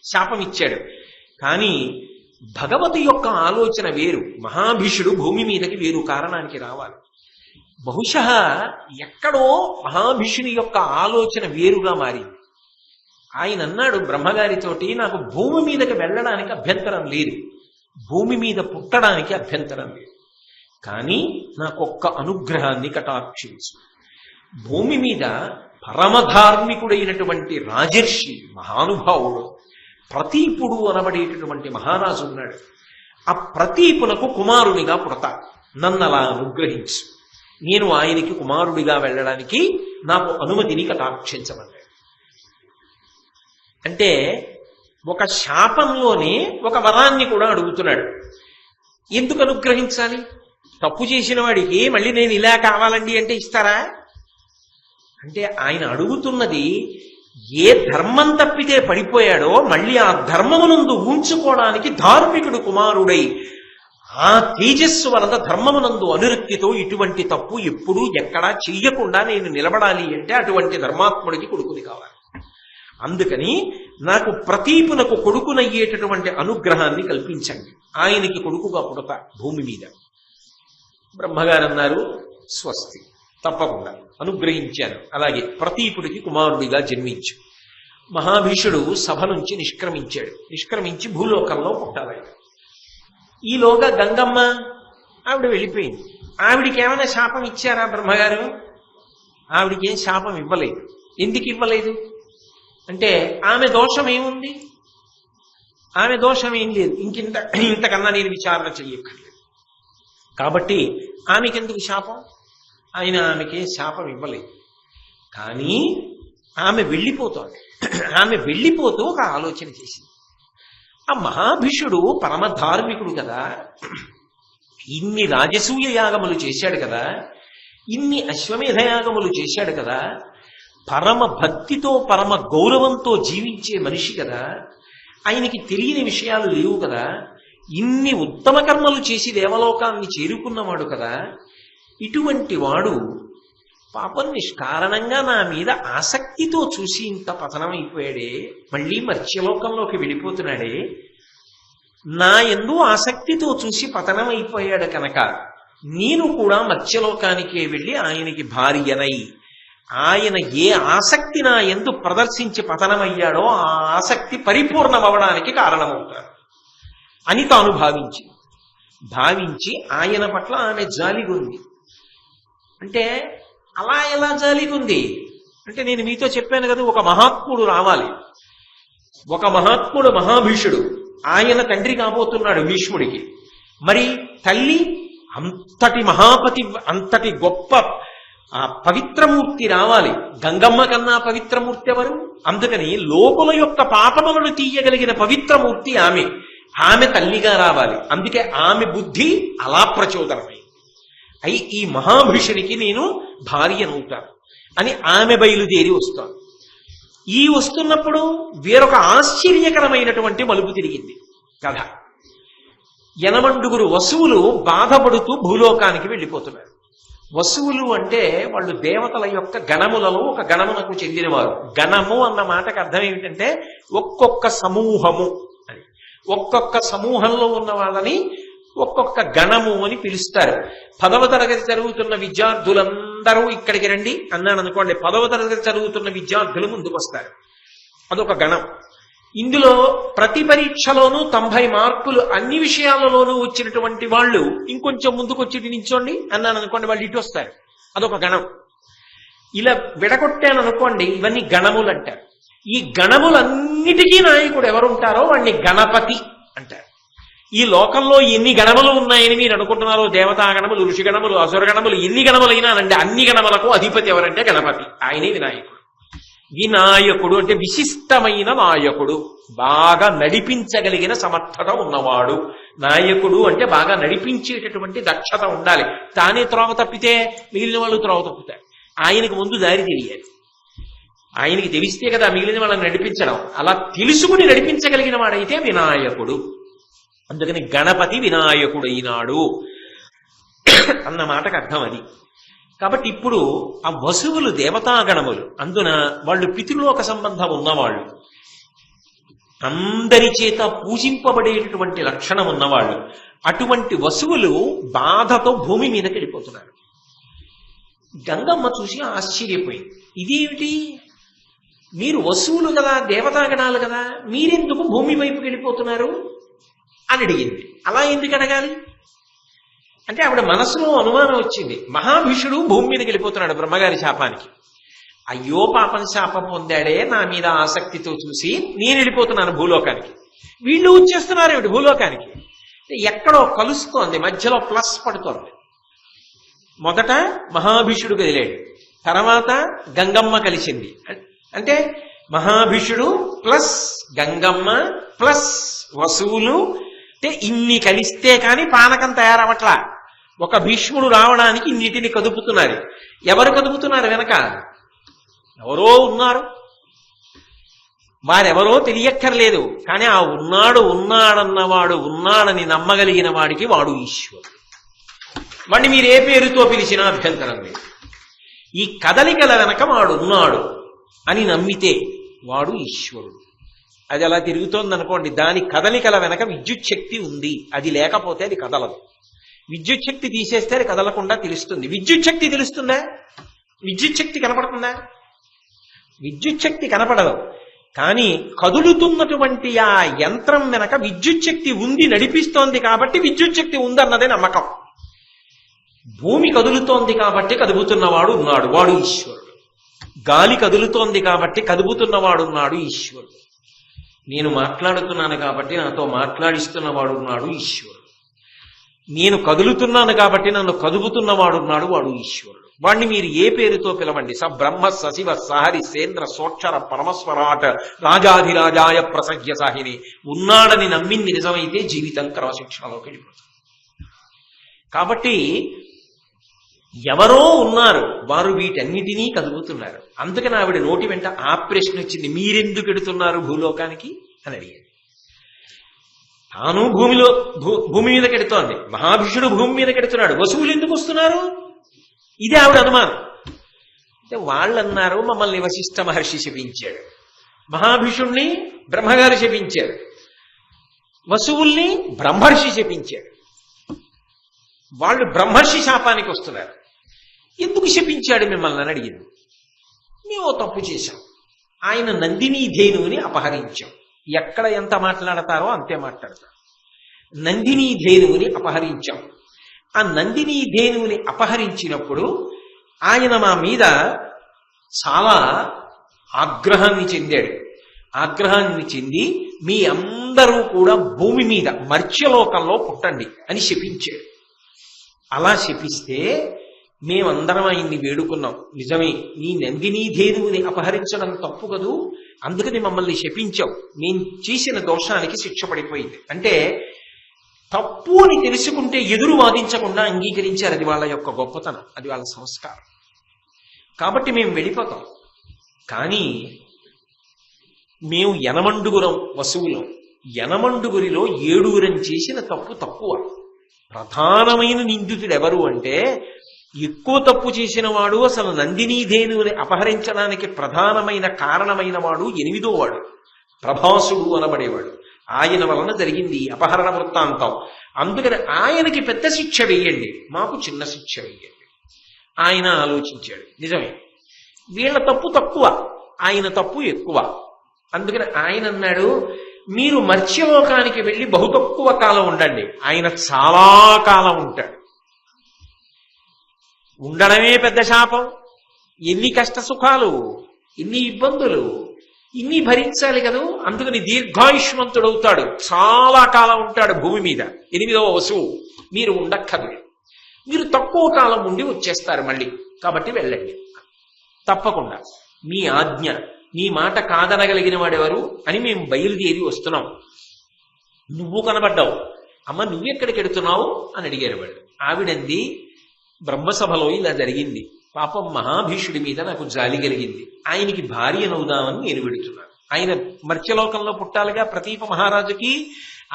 శాపం ఇచ్చాడు. కానీ భగవతి యొక్క ఆలోచన వేరు. మహాభీషుడు భూమి మీదకి వేరు కారణానికి రావాలి. బహుశా ఎక్కడో మహాభీషుని యొక్క ఆలోచన వేరుగా మారింది. ఆయన అన్నాడు బ్రహ్మగారితోటి, నాకు భూమి మీదకి వెళ్ళడానికి అభ్యంతరం లేదు, భూమి మీద పుట్టడానికి అభ్యంతరం లేదు, కానీ నాకొక్క అనుగ్రహాన్ని కటాక్షించు. భూమి మీద పరమధార్మికుడైనటువంటి రాజర్షి మహానుభావుడు ప్రతీపుడు అనబడేటటువంటి మహారాజు ఉన్నాడు. ఆ ప్రతీపునకు కుమారునిగా పుడతా, నన్ను అలా అనుగ్రహించు, నేను ఆయనకి కుమారుడిగా వెళ్ళడానికి నాకు అనుమతిని కటాక్షించమన్నాడు. అంటే ఒక శాపంలోనే ఒక వరాన్ని కూడా అడుగుతున్నాడు. ఎందుకు అనుగ్రహించాలి? తప్పు చేసిన వాడికి మళ్ళీ నేను ఇలా కావాలండి అంటే ఇస్తారా? అంటే ఆయన అడుగుతున్నది, ఏ ధర్మం తప్పితే పడిపోయాడో మళ్ళీ ఆ ధర్మమునందు ఉంచుకోవడానికి ధార్మికుడు కుమారుడై ఆ తేజస్సు వలన ధర్మమునందు అనురక్తితో ఇటువంటి తప్పు ఎప్పుడూ ఎక్కడా చెయ్యకుండా నేను నిలబడాలి అంటే అటువంటి ధర్మాత్ముడికి కొడుకుని కావాలి. అందుకని నాకు ప్రతీపునకు కొడుకునయ్యేటటువంటి అనుగ్రహాన్ని కల్పించండి, ఆయనకి కొడుకుగా పుడతా భూమి మీద. బ్రహ్మగారు అన్నారు, స్వస్తి, తప్పకుండా అనుగ్రహించాను. అలాగే ప్రతీపుడికి కుమారుడిగా జన్మించు. మహాభీషుడు సభ నుంచి నిష్క్రమించి భూలోకంలో పుట్టాలి. ఈలోగా గంగమ్మ ఆవిడ వెళ్ళిపోయింది. ఆవిడికి ఏమైనా శాపం ఇచ్చారా బ్రహ్మగారు? ఆవిడికి ఏం శాపం ఇవ్వలేదు. ఎందుకు ఇవ్వలేదు అంటే ఆమె దోషం ఏముంది? ఆమె దోషం ఏం లేదు. ఇంతకన్నా నేను విచారణ చెయ్యక్కర్లేదు. కాబట్టి ఆమెకెందుకు శాపం? ఆయన ఆమెకి శాపం ఇవ్వలేదు. కానీ ఆమె వెళ్ళిపోతోంది. ఆమె వెళ్ళిపోతూ ఒక ఆలోచన చేసింది. ఆ మహాభిషుడు పరమ ధార్మికుడు కదా, ఇన్ని రాజసూయ యాగములు చేశాడు కదా, ఇన్ని అశ్వమేధ యాగములు చేశాడు కదా, పరమ భక్తితో పరమ గౌరవంతో జీవించే మనిషి కదా, ఆయనకి తెలియని విషయాలు లేవు కదా, ఇన్ని ఉత్తమ కర్మలు చేసి దేవలోకాన్ని చేరుకున్నవాడు కదా, ఇటువంటి వాడు పాపం నిష్కారణంగా నా మీద ఆసక్తితో చూసి ఇంత పతనం అయిపోయాడే, మళ్ళీ మత్స్యలోకంలోకి వెళ్ళిపోతున్నాడే, నా యందు ఆసక్తితో చూసి పతనమైపోయాడు కనుక నేను కూడా మత్స్యలోకానికే వెళ్ళి ఆయనకి భార్యనై ఆయన ఏ ఆసక్తి నా యందు ప్రదర్శించి పతనమయ్యాడో ఆ ఆసక్తి పరిపూర్ణమవడానికి కారణమవుతాడు అని తాను భావించి ఆయన పట్ల ఆమె జాలిగుంది. అంటే అలా ఎలా జాలిగుంది అంటే నేను మీతో చెప్పాను కదా, ఒక మహాత్ముడు రావాలి. ఒక మహాత్ముడు మహాభీషుడు, ఆయన తండ్రి కాబోతున్నాడు భీష్ముడికి. మరి తల్లి అంతటి మహాపతి, అంతటి గొప్ప పవిత్రమూర్తి రావాలి. గంగమ్మ కన్నా పవిత్రమూర్తి ఎవరు? అందుకని లోకుల యొక్క పాపములను తీయగలిగిన పవిత్రమూర్తి ఆమె తల్లిగా రావాలి. అందుకే ఆమె బుద్ధి అలా ప్రచోదనమైంది. అయి ఈ మహాభీషునికి నేను భార్యనవుతాను అని ఆమె బయలుదేరి వస్తాను. ఈ వస్తున్నప్పుడు వేరొక ఆశ్చర్యకరమైనటువంటి మలుపు తిరిగింది కథ. యనమండుగురు వసువులు బాధపడుతూ భూలోకానికి వెళ్ళిపోతున్నారు. వసువులు అంటే వాళ్ళు దేవతల యొక్క గణములలో ఒక గణమునకు చెందినవారు. గణము అన్న మాటకు అర్థం ఏమిటంటే ఒక్కొక్క సమూహము అని. ఒక్కొక్క సమూహంలో ఉన్న వాళ్ళని ఒక్కొక్క గణము అని పిలుస్తారు. 10వ తరగతి చదువుతున్న విద్యార్థులందరూ ఇక్కడికి రండి అన్నాను అనుకోండి, 10వ తరగతి చదువుతున్న విద్యార్థులు ముందుకు వస్తారు. అదొక గణం. ఇందులో ప్రతి పరీక్షలోనూ 90 మార్కులు అన్ని విషయాలలోనూ వచ్చినటువంటి వాళ్ళు ఇంకొంచెం ముందుకు వచ్చి నించోండి అన్నాను అనుకోండి, వాళ్ళు ఇటు వస్తారు. అదొక గణం. ఇలా విడగొట్టాను అనుకోండి, ఇవన్నీ గణములు అంటారు. ఈ గణములన్నిటికీ నాయకుడు ఎవరుంటారో వాడిని గణపతి అంటారు. ఈ లోకంలో ఎన్ని గణములు ఉన్నాయని మీరు అనుకుంటున్నారో, దేవతా గణములు, ఋషి గణములు, అసుర గణములు, ఎన్ని గణములైనా అంటే అన్ని గణములకు అధిపతి ఎవరంటే గణపతి. ఆయనే వినాయకుడు. వినాయకుడు అంటే విశిష్టమైన నాయకుడు, బాగా నడిపించగలిగిన సమర్థత ఉన్నవాడు. నాయకుడు అంటే బాగా నడిపించేటటువంటి దక్షత ఉండాలి. తానే త్రోవ తప్పితే మిగిలిన వాళ్ళు త్రోవ తప్పుతారు. ఆయనకు ముందు దారి తెలియాలి. ఆయనకి తెలిస్తే కదా మిగిలిన వాళ్ళని నడిపించడం. అలా తెలుసుకుని నడిపించగలిగిన వాడైతే వినాయకుడు. అందుకని గణపతి వినాయకుడైనాడు అన్న మాటకు అర్థం అది. కాబట్టి ఇప్పుడు ఆ వసువులు దేవతాగణములు, అందున వాళ్ళు పితృలోక సంబంధం ఉన్నవాళ్ళు, అందరి చేత పూజింపబడేటటువంటి లక్షణం ఉన్నవాళ్ళు. అటువంటి వసువులు బాధతో భూమి మీదకి వెళ్ళిపోతున్నారు. గంగమ్మ చూసి ఆశ్చర్యపోయింది. ఇదేమిటి, మీరు వసువులు కదా, దేవతాగణాలు కదా, మీరెందుకు భూమి వైపుకి వెళ్ళిపోతున్నారు అని అడిగింది. అలా ఎందుకు అడగాలి అంటే ఆవిడ మనసులో అనుమానం వచ్చింది. మహాభీషుడు భూమి మీదకి వెళ్ళిపోతున్నాడు బ్రహ్మగారి శాపానికి. అయ్యో పాపం శాపం పొందాడే నా మీద ఆసక్తితో చూసి నేను వెళ్ళిపోతున్నాను భూలోకానికి, వీళ్ళు వచ్చేస్తున్నారు ఏమిటి భూలోకానికి. ఎక్కడో కలుస్తోంది, మధ్యలో ప్లస్ పడుతోంది. మొదట మహాభీషుడు కదిలాడు, తర్వాత గంగమ్మ కలిసింది. అంటే మహాభీషుడు ప్లస్ గంగమ్మ ప్లస్ వసువులు, అంటే ఇన్ని కలిస్తే కాని పానకం తయారవట్లా. ఒక భీష్ముడు రావడానికి ఇన్నిటిని కదుపుతున్నారు. ఎవరు కదుపుతున్నారు వెనక? ఎవరో ఉన్నారు. వారెవరో తెలియక్కర్లేదు, కానీ ఆ ఉన్నాడన్నవాడు ఉన్నాడని నమ్మగలిగిన వాడికి వాడు ఈశ్వరుడు. వాడిని మీరు ఏ పేరుతో పిలిచినా అభ్యంతరం లేదు. ఈ కదలికల వెనక వాడున్నాడు అని నమ్మితే వాడు ఈశ్వరుడు. అది అలా తిరుగుతోంది అనుకోండి, దాని కదలికల వెనక విద్యుత్ శక్తి ఉంది. అది లేకపోతే అది కదలదు. విద్యుత్ శక్తి తీసేస్తే అది కదలకుండా తెలుస్తుంది. విద్యుత్ శక్తి తెలుస్తుందా? విద్యుత్ శక్తి కనపడుతుందా? విద్యుత్ శక్తి కనపడదు. కానీ కదులుతున్నటువంటి ఆ యంత్రం వెనక విద్యుత్ శక్తి ఉంది, నడిపిస్తోంది. కాబట్టి విద్యుత్ శక్తి ఉందన్నదే నమ్మకం. భూమి కదులుతోంది కాబట్టి కదుపుతున్నవాడు ఉన్నాడు, వాడు ఈశ్వరుడు. గాలి కదులుతోంది కాబట్టి కదుపుతున్నవాడు ఉన్నాడు, ఈశ్వరుడు. నేను మాట్లాడుతున్నాను కాబట్టి నాతో మాట్లాడిస్తున్నవాడు ఉన్నాడు, ఈశ్వరుడు. నేను కదులుతున్నాను కాబట్టి నన్ను కదుపుతున్నవాడున్నాడు, వాడు ఈశ్వరుడు. వాణ్ణి మీరు ఏ పేరుతో పిలవండి, స బ్రహ్మ సశివ సహరి సేంద్ర సోక్షర పరమస్వరాట్ రాజాధిరాజాయ ప్రసహ్య సాహిని. ఉన్నాడని నమ్మింది నిజమైతే జీవితం క్రమశిక్షణలోకి వెళ్ళిపోతుంది. కాబట్టి ఎవరో ఉన్నారు, వారు వీటన్నిటినీ కదుపుతున్నారు. అందుకని ఆవిడ నోటి వెంట ఆ ప్రశ్న వచ్చింది, మీరెందుకు ఎడుతున్నారు భూలోకానికి అని అడిగాడు. తాను భూమి మీద కెడుతోంది, మహాభీషుడు భూమి మీద కెడుతున్నాడు, వసువులు ఎందుకు వస్తున్నారు? ఇదే ఆవిడ అనుమానం. అంటే వాళ్ళు అన్నారు, మమ్మల్ని వశిష్ఠ మహర్షి శపించాడు, మహాభీషుణ్ణి బ్రహ్మగారు శపించారు. వసువుల్ని బ్రహ్మర్షి శపించాడు. వాళ్ళు బ్రహ్మర్షి శాపానికి వస్తున్నారు. ఎందుకు శపించాడు మిమ్మల్ని అని అడిగింది. మేము తప్పు చేశాం. ఆయన నందినీ ధేనువుని అపహరించాం. ఎక్కడ ఎంత మాట్లాడతారో అంతే మాట్లాడతారు. నందినీ ధేనువుని అపహరించాం. ఆ నందినీ ధేనువుని అపహరించినప్పుడు ఆయన మా మీద చాలా ఆగ్రహాన్ని చెందాడు. ఆగ్రహాన్ని చెంది మీ అందరూ కూడా భూమి మీద మర్త్యలోకంలో పుట్టండి అని శపించాడు. అలా శపిస్తే మేమందరం ఆయన్ని వేడుకున్నాం. నిజమే, నీ నందినీ ధేనువుని అపహరించడం తప్పు కదూ, అందుకని మమ్మల్ని శపించావు. మేము చేసిన దోషానికి శిక్ష పడిపోయింది. అంటే తప్పు అని తెలుసుకుంటే ఎదురు వాదించకుండా అంగీకరించారు. అది వాళ్ళ యొక్క గొప్పతనం, అది వాళ్ళ సంస్కారం. కాబట్టి మేము వెళ్ళిపోతాం. కానీ మేము యనమండుగురం వసువులం. యనమండుగురిలో 7 చేసిన తప్పు తక్కువ. ప్రధానమైన నిందితుడు ఎవరు అంటే, ఎక్కువ తప్పు చేసిన వాడు, అసలు నందినీ ధేనువుని అపహరించడానికి ప్రధానమైన కారణమైన వాడు 8వ వాడు, ప్రభాసుడు అనబడేవాడు. ఆయన వలన జరిగింది అపహరణ వృత్తాంతం. అందుకని ఆయనకి పెద్ద శిక్ష వెయ్యండి, మాకు చిన్న శిక్ష వెయ్యండి. ఆయన ఆలోచించాడు. నిజమే, వీళ్ళ తప్పు తక్కువ, ఆయన తప్పు ఎక్కువ. అందుకని ఆయన అన్నాడు, మీరు మర్త్యలోకానికి వెళ్ళి బహు తక్కువ కాలం ఉండండి, ఆయన చాలా కాలం ఉంటాడు. ఉండడమే పెద్ద శాపం. ఎన్ని కష్ట సుఖాలు, ఎన్ని ఇబ్బందులు, ఇన్ని భరించాలి కదూ. అందుకని దీర్ఘాయుష్మంతుడవుతాడు, చాలా కాలం ఉంటాడు భూమి మీద. 8వ వసువు. మీరు ఉండక్కర్లేదు, మీరు తక్కువ కాలం ఉండి వచ్చేస్తారు మళ్ళీ. కాబట్టి వెళ్ళండి తప్పకుండా. మీ ఆజ్ఞ, నీ మాట కాదనగలిగిన వాడెవరు అని మేము బయలుదేరి వస్తున్నాం. నువ్వు కనబడ్డావు. అమ్మ, నువ్వెక్కడికి ఎడుతున్నావు అని అడిగారు వాడు. ఆవిడంది, బ్రహ్మసభలో ఇలా జరిగింది. పాపం మహాభీషుడి మీద నాకు జాలి కలిగింది. ఆయనకి భార్యనవుదామని నేను వెడుతున్నాను. ఆయన మర్త్యలోకంలో పుట్టాలిగా ప్రతీప మహారాజుకి.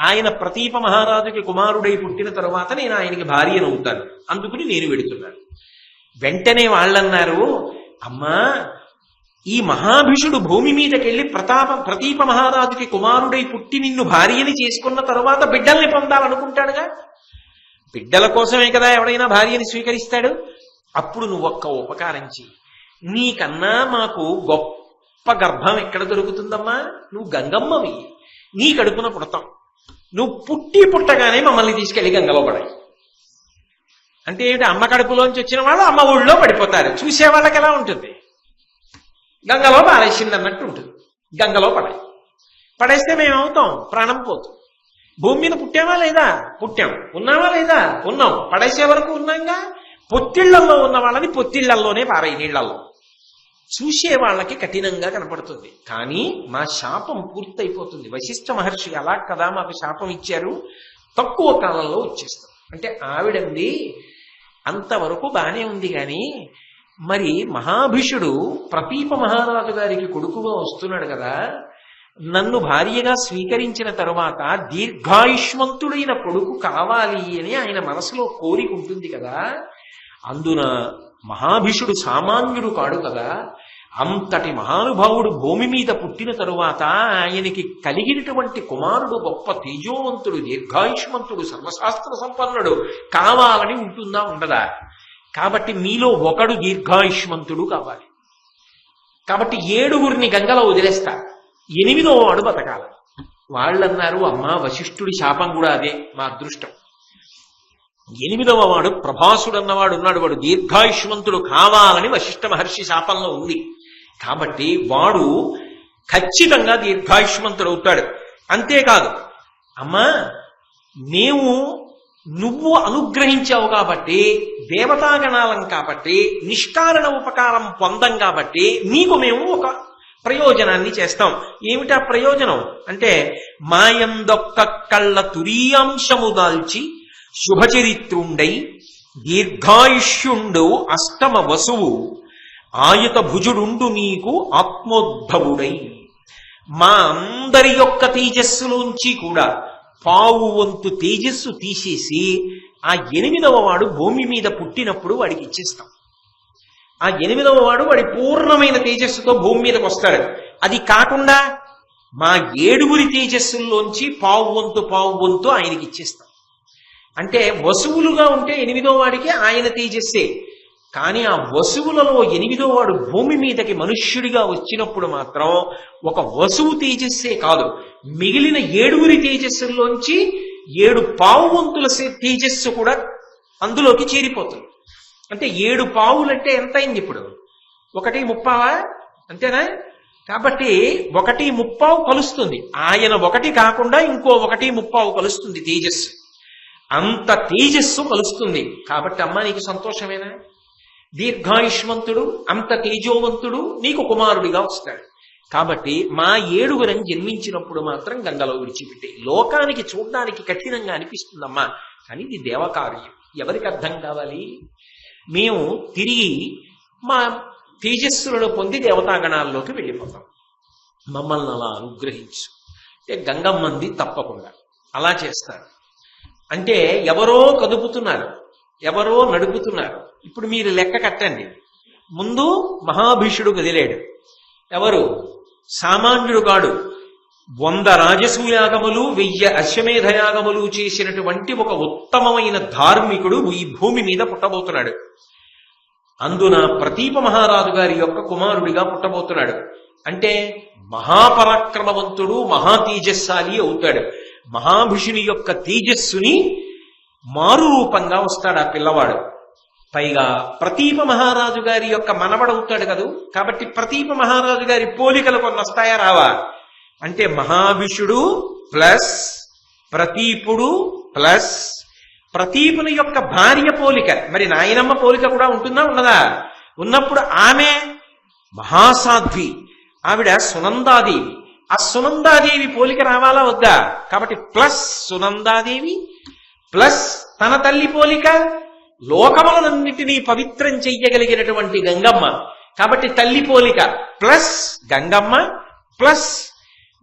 ఆయన ప్రతీప మహారాజుకి కుమారుడై పుట్టిన తరువాత నేను ఆయనకి భార్యనవుతాను, అందుకని నేను వెడుతున్నాను. వెంటనే వాళ్ళన్నారు, అమ్మా, ఈ మహాభిషుడు భూమి మీదకెళ్ళి ప్రతీప మహారాజుకి కుమారుడై పుట్టి నిన్ను భార్యని చేసుకున్న తరువాత బిడ్డల్ని పొందాలనుకుంటాడుగా. బిడ్డల కోసమే కదా ఎవడైనా భార్యని స్వీకరిస్తాడు. అప్పుడు నువ్వు ఒక్క ఉపకారం చెయ్యి. నీకన్నా మాకు గొప్ప గర్భం ఎక్కడ దొరుకుతుందమ్మా? నువ్వు గంగమ్మవి, నీ కడుపున పుడతాం. నువ్వు పుట్టగానే మమ్మల్ని తీసుకెళ్లి గంగలో పడాయి. అంటే ఏమిటి? అమ్మ కడుపులోంచి వచ్చిన వాళ్ళు అమ్మ ఊళ్ళో పడిపోతారు. చూసే వాళ్ళకి ఎలా ఉంటుంది? గంగలో పారేసింది అన్నట్టు ఉంటుంది. గంగలో పడేస్తే మేమవుతాం, ప్రాణం పోతాం. భూమి మీద పుట్టామా లేదా? పుట్టాం. ఉన్నామా లేదా? ఉన్నాం. పడేసే వరకు ఉన్నాంగా. పొత్తిళ్లలో ఉన్న వాళ్ళని పొత్తిళ్లలోనే పారాయి, నీళ్లలో. చూసే వాళ్ళకి కఠినంగా కనపడుతుంది, కానీ మా శాపం పూర్తయిపోతుంది. వశిష్ఠ మహర్షి అలా కదా మాకు శాపం ఇచ్చారు, తక్కువ కాలంలో వచ్చేస్తాం. అంటే ఆవిడంది, అంతవరకు బానే ఉంది కానీ మరి మహాభిషుడు ప్రతీప మహారాజు గారికి కొడుకుగా వస్తున్నాడు కదా, నన్ను భార్యగా స్వీకరించిన తరువాత దీర్ఘాయుష్మంతుడైన కొడుకు కావాలి అని ఆయన మనసులో కోరిక ఉంటుంది కదా. అందున మహాభిషుడు సామాన్యుడు కాడు కదా. అంతటి మహానుభావుడు భూమి మీద పుట్టిన తరువాత ఆయనకి కలిగినటువంటి కుమారుడు గొప్ప తేజోవంతుడు, దీర్ఘాయుష్మంతుడు, సర్వశాస్త్ర సంపన్నుడు కావాలని ఉంటుందా? ఉండదా? కాబట్టి మీలో ఒకడు దీర్ఘాయుష్మంతుడు కావాలి. కాబట్టి 7 గంగలో వదిలేస్తా, 8వ వాడు బతకాలి. వాళ్ళన్నారు, అమ్మా, వశిష్ఠుడి శాపం కూడా అదే, మా అదృష్టం. 8వ వాడు ప్రభాసుడు అన్నవాడు ఉన్నాడు, వాడు దీర్ఘాయుష్మంతుడు కావాలని వశిష్ఠ మహర్షి శాపంలో ఉంది. కాబట్టి వాడు ఖచ్చితంగా దీర్ఘాయుష్మంతుడు అవుతాడు. అంతేకాదు, అమ్మా, నువ్వు అనుగ్రహించావు కాబట్టి, దేవతాగణాలం కాబట్టి, నిష్కారణ ఉపకారం పొందం కాబట్టి నీకు మేము ఒక ప్రయోజనాన్ని చేస్తాం. ఏమిటా ప్రయోజనం అంటే, మాయందొక్క కళ్ళ తురీయాంశము దాల్చి శుభచరిత్రుండై దీర్ఘాయుష్యుండు అష్టమ వసువు ఆయత భుజుడుండు నీకు ఆత్మోద్భవుడై. మా అందరి యొక్క తేజస్సులోంచి కూడా పావు వంతు తేజస్సు తీసేసి ఆ 8వ వాడు భూమి మీద పుట్టినప్పుడు వాడికి ఇచ్చేస్తాం. ఆ 8వ వాడు వాడి పూర్ణమైన తేజస్సుతో భూమి మీదకి వస్తాడు. అది కాకుండా మా 7 తేజస్సుల్లోంచి పావు వంతు ఆయనకి ఇచ్చేస్తాం. అంటే వసువులుగా ఉంటే 8వ వాడికి ఆయన తేజస్సే. కానీ ఆ వసువులలో 8వ వాడు భూమి మీదకి మనుష్యుడిగా వచ్చినప్పుడు మాత్రం ఒక వసువు తేజస్సే కాదు, మిగిలిన 7 తేజస్సుల్లోంచి 7 పావు వంతుల తేజస్సు కూడా అందులోకి చేరిపోతుంది. అంటే 7 పావులంటే ఎంత అయింది ఇప్పుడు? 1/3 అంతేనా? కాబట్టి 1/3 కలుస్తుంది. ఆయన 1 కాకుండా ఇంకో 1/3 కలుస్తుంది తేజస్సు. అంత తేజస్సు కలుస్తుంది. కాబట్టి అమ్మ నీకు సంతోషమేనా? దీర్ఘాయుష్మంతుడు అంత తేజోవంతుడు నీకు కుమారుడిగా వస్తాడు. కాబట్టి మా 7 జన్మించినప్పుడు మాత్రం గంగలో విడిచిపెట్టే. లోకానికి చూడడానికి కఠినంగా అనిపిస్తుందమ్మా, కానీ ఇది దేవకార్యం. ఎవరికి అర్థం కావాలి? మేము తిరిగి మా తేజస్సులను పొంది దేవతాగణాల్లోకి వెళ్ళిపోతాం. మమ్మల్ని అలా అనుగ్రహించు అంటే గంగమ్మంది తప్పకుండా అలా చేస్తారు. అంటే ఎవరో కదుపుతున్నారు, ఎవరో నడుపుతున్నారు. ఇప్పుడు మీరు లెక్క కట్టండి. ముందు మహాభీషుడు కదిలాడు. ఎవరు? సామాన్యుడు కాడు. 100 రాజసూయాగములు 1000 అశ్వమేధయాగములు చేసినటువంటి ఒక ఉత్తమమైన ధార్మికుడు ఈ భూమి మీద పుట్టబోతున్నాడు. అందున ప్రతీప మహారాజు గారి యొక్క కుమారుడిగా పుట్టబోతున్నాడు. అంటే మహాపరాక్రమవంతుడు, మహాతేజస్శాలి అవుతాడు. మహాభిషుని యొక్క తేజస్సుని మారు రూపంగా వస్తాడు ఆ పిల్లవాడు. పైగా ప్రతీప మహారాజు గారి యొక్క మనవడవుతాడు కదూ. కాబట్టి ప్రతీప మహారాజు గారి పోలికలు కొన్ని వస్తాయా రావా? అంటే మహాభిషుడు ప్లస్ ప్రతీపుడు ప్లస్ ప్రతీపుని యొక్క భార్య పోలిక. మరి నాయనమ్మ పోలిక కూడా ఉంటుందా ఉండదా? ఉన్నప్పుడు ఆమె మహాసాధ్వి, ఆవిడ సునందాదేవి. ఆ సునందాదేవి పోలిక రావాలా వద్దా? కాబట్టి ప్లస్ సునందాదేవి ప్లస్ తన తల్లి పోలిక, లోకములన్నిటినీ పవిత్రం చెయ్యగలిగినటువంటి గంగమ్మ. కాబట్టి తల్లి పోలిక ప్లస్ గంగమ్మ ప్లస్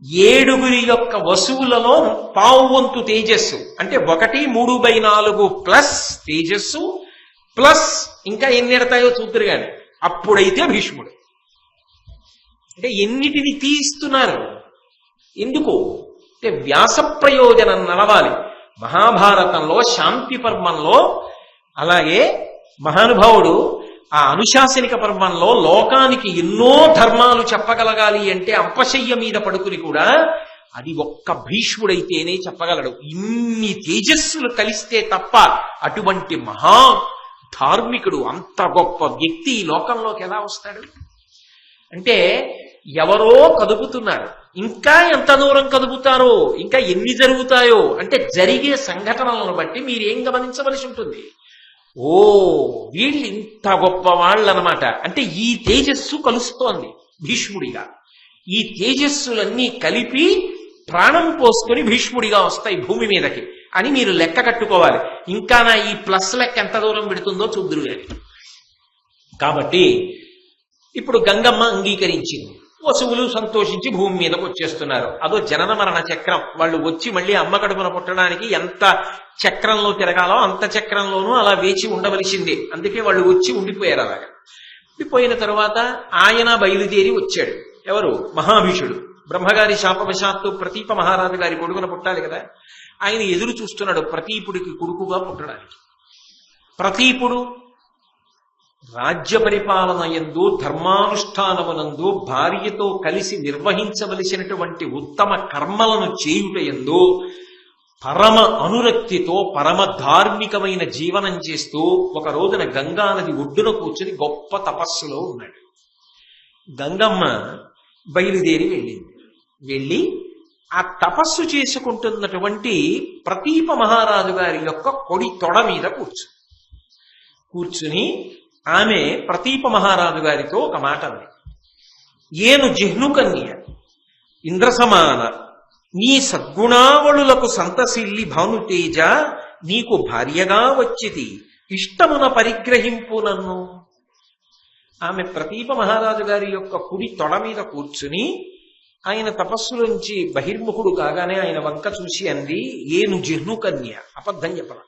7 యొక్క వసువులలో పావు వంతు తేజస్సు. అంటే 1/3/4 ప్లస్ తేజస్సు ప్లస్ ఇంకా ఎన్ని ఎడతాయో చూద్దరు గాని అప్పుడైతే భీష్ముడు. అంటే ఎన్నిటిని తీస్తున్నారు? ఎందుకు అంటే వ్యాస ప్రయోజనం నడవాలి. మహాభారతంలో శాంతి పర్వంలో, అలాగే మహానుభావుడు ఆ అనుశాసనిక పర్వంలో లోకానికి ఎన్నో ధర్మాలు చెప్పగలగాలి అంటే అంపశయ్య మీద పడుకుని కూడా అది ఒక్క భీష్ముడైతేనే చెప్పగలడు. ఇన్ని తేజస్సులు కలిస్తే తప్ప అటువంటి మహా ధార్మికుడు, అంత గొప్ప వ్యక్తి ఈ లోకంలోకి ఎలా వస్తాడు? అంటే ఎవరో కదుపుతున్నారు. ఇంకా ఎంత దూరం కదుపుతారో, ఇంకా ఎన్ని జరుగుతాయో అంటే జరిగే సంఘటనలను బట్టి మీరేం గమనించవలసి ఉంటుంది. ఓ వీళ్ళు ఇంత గొప్ప వాళ్ళనమాట. అంటే ఈ తేజస్సు కలుస్తోంది భీష్ముడిగా. ఈ తేజస్సులన్నీ కలిపి ప్రాణం పోసుకొని భీష్ముడిగా వస్తాయి భూమి మీదకి అని మీరు లెక్క కట్టుకోవాలి. ఇంకా నా ఈ ప్లస్ లెక్క ఎంత దూరం పెడుతుందో చూద్దురు గాని. కాబట్టి ఇప్పుడు గంగమ్మ అంగీకరించింది. వసువులు సంతోషించి భూమి మీదకు వచ్చేస్తున్నారు. అదో జనన మరణ చక్రం. వాళ్ళు వచ్చి మళ్ళీ అమ్మ కడుపున పుట్టడానికి ఎంత చక్రంలో తిరగాలో అంత చక్రంలోనూ అలా వేచి ఉండవలసిందే. అందుకే వాళ్ళు వచ్చి ఉండిపోయారు. అలాగా ఉండిపోయిన తరువాత ఆయన బయలుదేరి వచ్చాడు. ఎవరు? మహాభీషుడు. బ్రహ్మగారి శాపవశాత్తు ప్రతీప మహారాజు గారి కొడుకున పుట్టాలి కదా. ఆయన ఎదురు చూస్తున్నాడు ప్రతీపుడికి కొడుకుగా పుట్టడానికి. ప్రతీపుడు రాజ్య పరిపాలన యందు, ధర్మానుష్ఠానమునందు, భార్యతో కలిసి నిర్వహించవలసినటువంటి ఉత్తమ కర్మలను చేయుట యందు పరమ అనురక్తితో పరమ ధార్మికమైన జీవనం చేస్తూ ఒక రోజున గంగానది ఒడ్డున కూర్చుని గొప్ప తపస్సులో ఉన్నాడు. గంగమ్మ బయలుదేరి వెళ్ళి ఆ తపస్సు చేసుకుంటున్నటువంటి ప్రతీప మహారాజు గారి యొక్క కొడి తొడ మీద కూర్చుని ఆమె ప్రతీప మహారాజు గారితో ఒక మాట అంది. ఏను జిహ్నుకన్య ఇంద్రసమాన నీ సద్గుణావళులకు సంతసిల్లి భానుతేజ నీకు భార్యగా వచ్చితి ఇష్టమున పరిగ్రహింపు నన్ను. ఆమె ప్రతీప మహారాజు గారి యొక్క కుడి తొడ మీద కూర్చుని ఆయన తపస్సులోంచి బహిర్ముఖుడు కాగానే ఆయన వంక చూసి అంది, ఏను జిహ్నుకన్య. అబద్ధం చెప్పడం.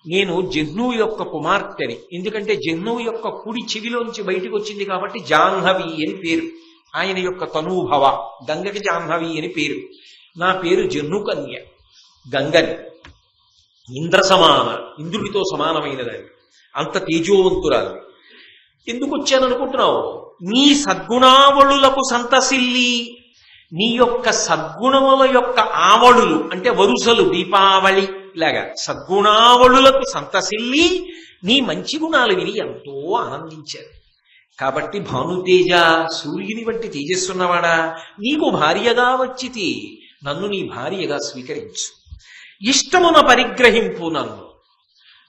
నేను జహ్నువు యొక్క కుమార్తెని. ఎందుకంటే జహ్నువు యొక్క కుడి చెవిలోంచి బయటికి వచ్చింది కాబట్టి జాహ్నవి అని పేరు. ఆయన యొక్క తనూభవ. గంగకి జాహ్నవి అని పేరు. నా పేరు జన్నుకన్య. గంగని ఇంద్ర సమాన, ఇంద్రుడితో సమానమైనదాన్ని, అంత తేజోవంతురాలి. ఎందుకు వచ్చాననుకుంటున్నావు? నీ సద్గుణావళులకు సంతసిల్లి, నీ యొక్క సద్గుణముల యొక్క ఆవళులు అంటే వరుసలు, దీపావళి లాగా సద్గుణావళులకు సంతసిల్లి నీ మంచి గుణాలు విని ఎంతో ఆనందించారు. కాబట్టి భానుతేజ, సూర్యుని వంటి తేజస్సున్నవాడా, నీకు భార్యగా వచ్చితి, నన్ను నీ భార్యగా స్వీకరించు, ఇష్టమున పరిగ్రహింపు,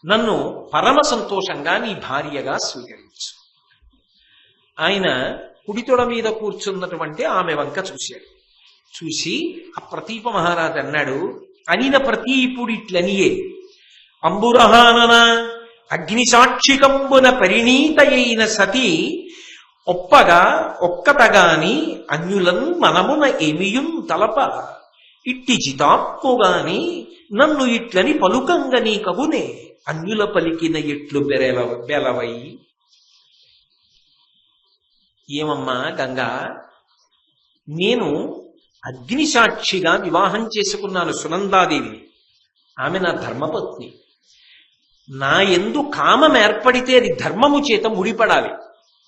నన్ను పరమ సంతోషంగా నీ భార్యగా స్వీకరించు. ఆయన కుడితొడ మీద కూర్చున్నటువంటి ఆమె వంక చూశాడు. చూసి ఆ ప్రతీప మహారాజు అన్నాడు, అనిన ప్రతీపుడిట్లనియే అంబురహానన అగ్నిసాక్షికంబున పరిణీతయైన సతి ఒప్పగా ఒక్కతగాని అన్యులన్ మనమున ఏమియున్ తలప ఇట్టి జితాత్ముగాని నన్ను ఇట్లని పలుకంగ నీ కగునే అన్యుల పలికిన ఎట్లు బెలవై. ఏమమ్మా గంగా, నేను అగ్నిసాక్షిగా వివాహం చేసుకున్నాను సునందాదేవిని. ఆమె నా ధర్మపత్ని. నా యందు కామం ఏర్పడితే అది ధర్మము చేత ముడిపడాలి.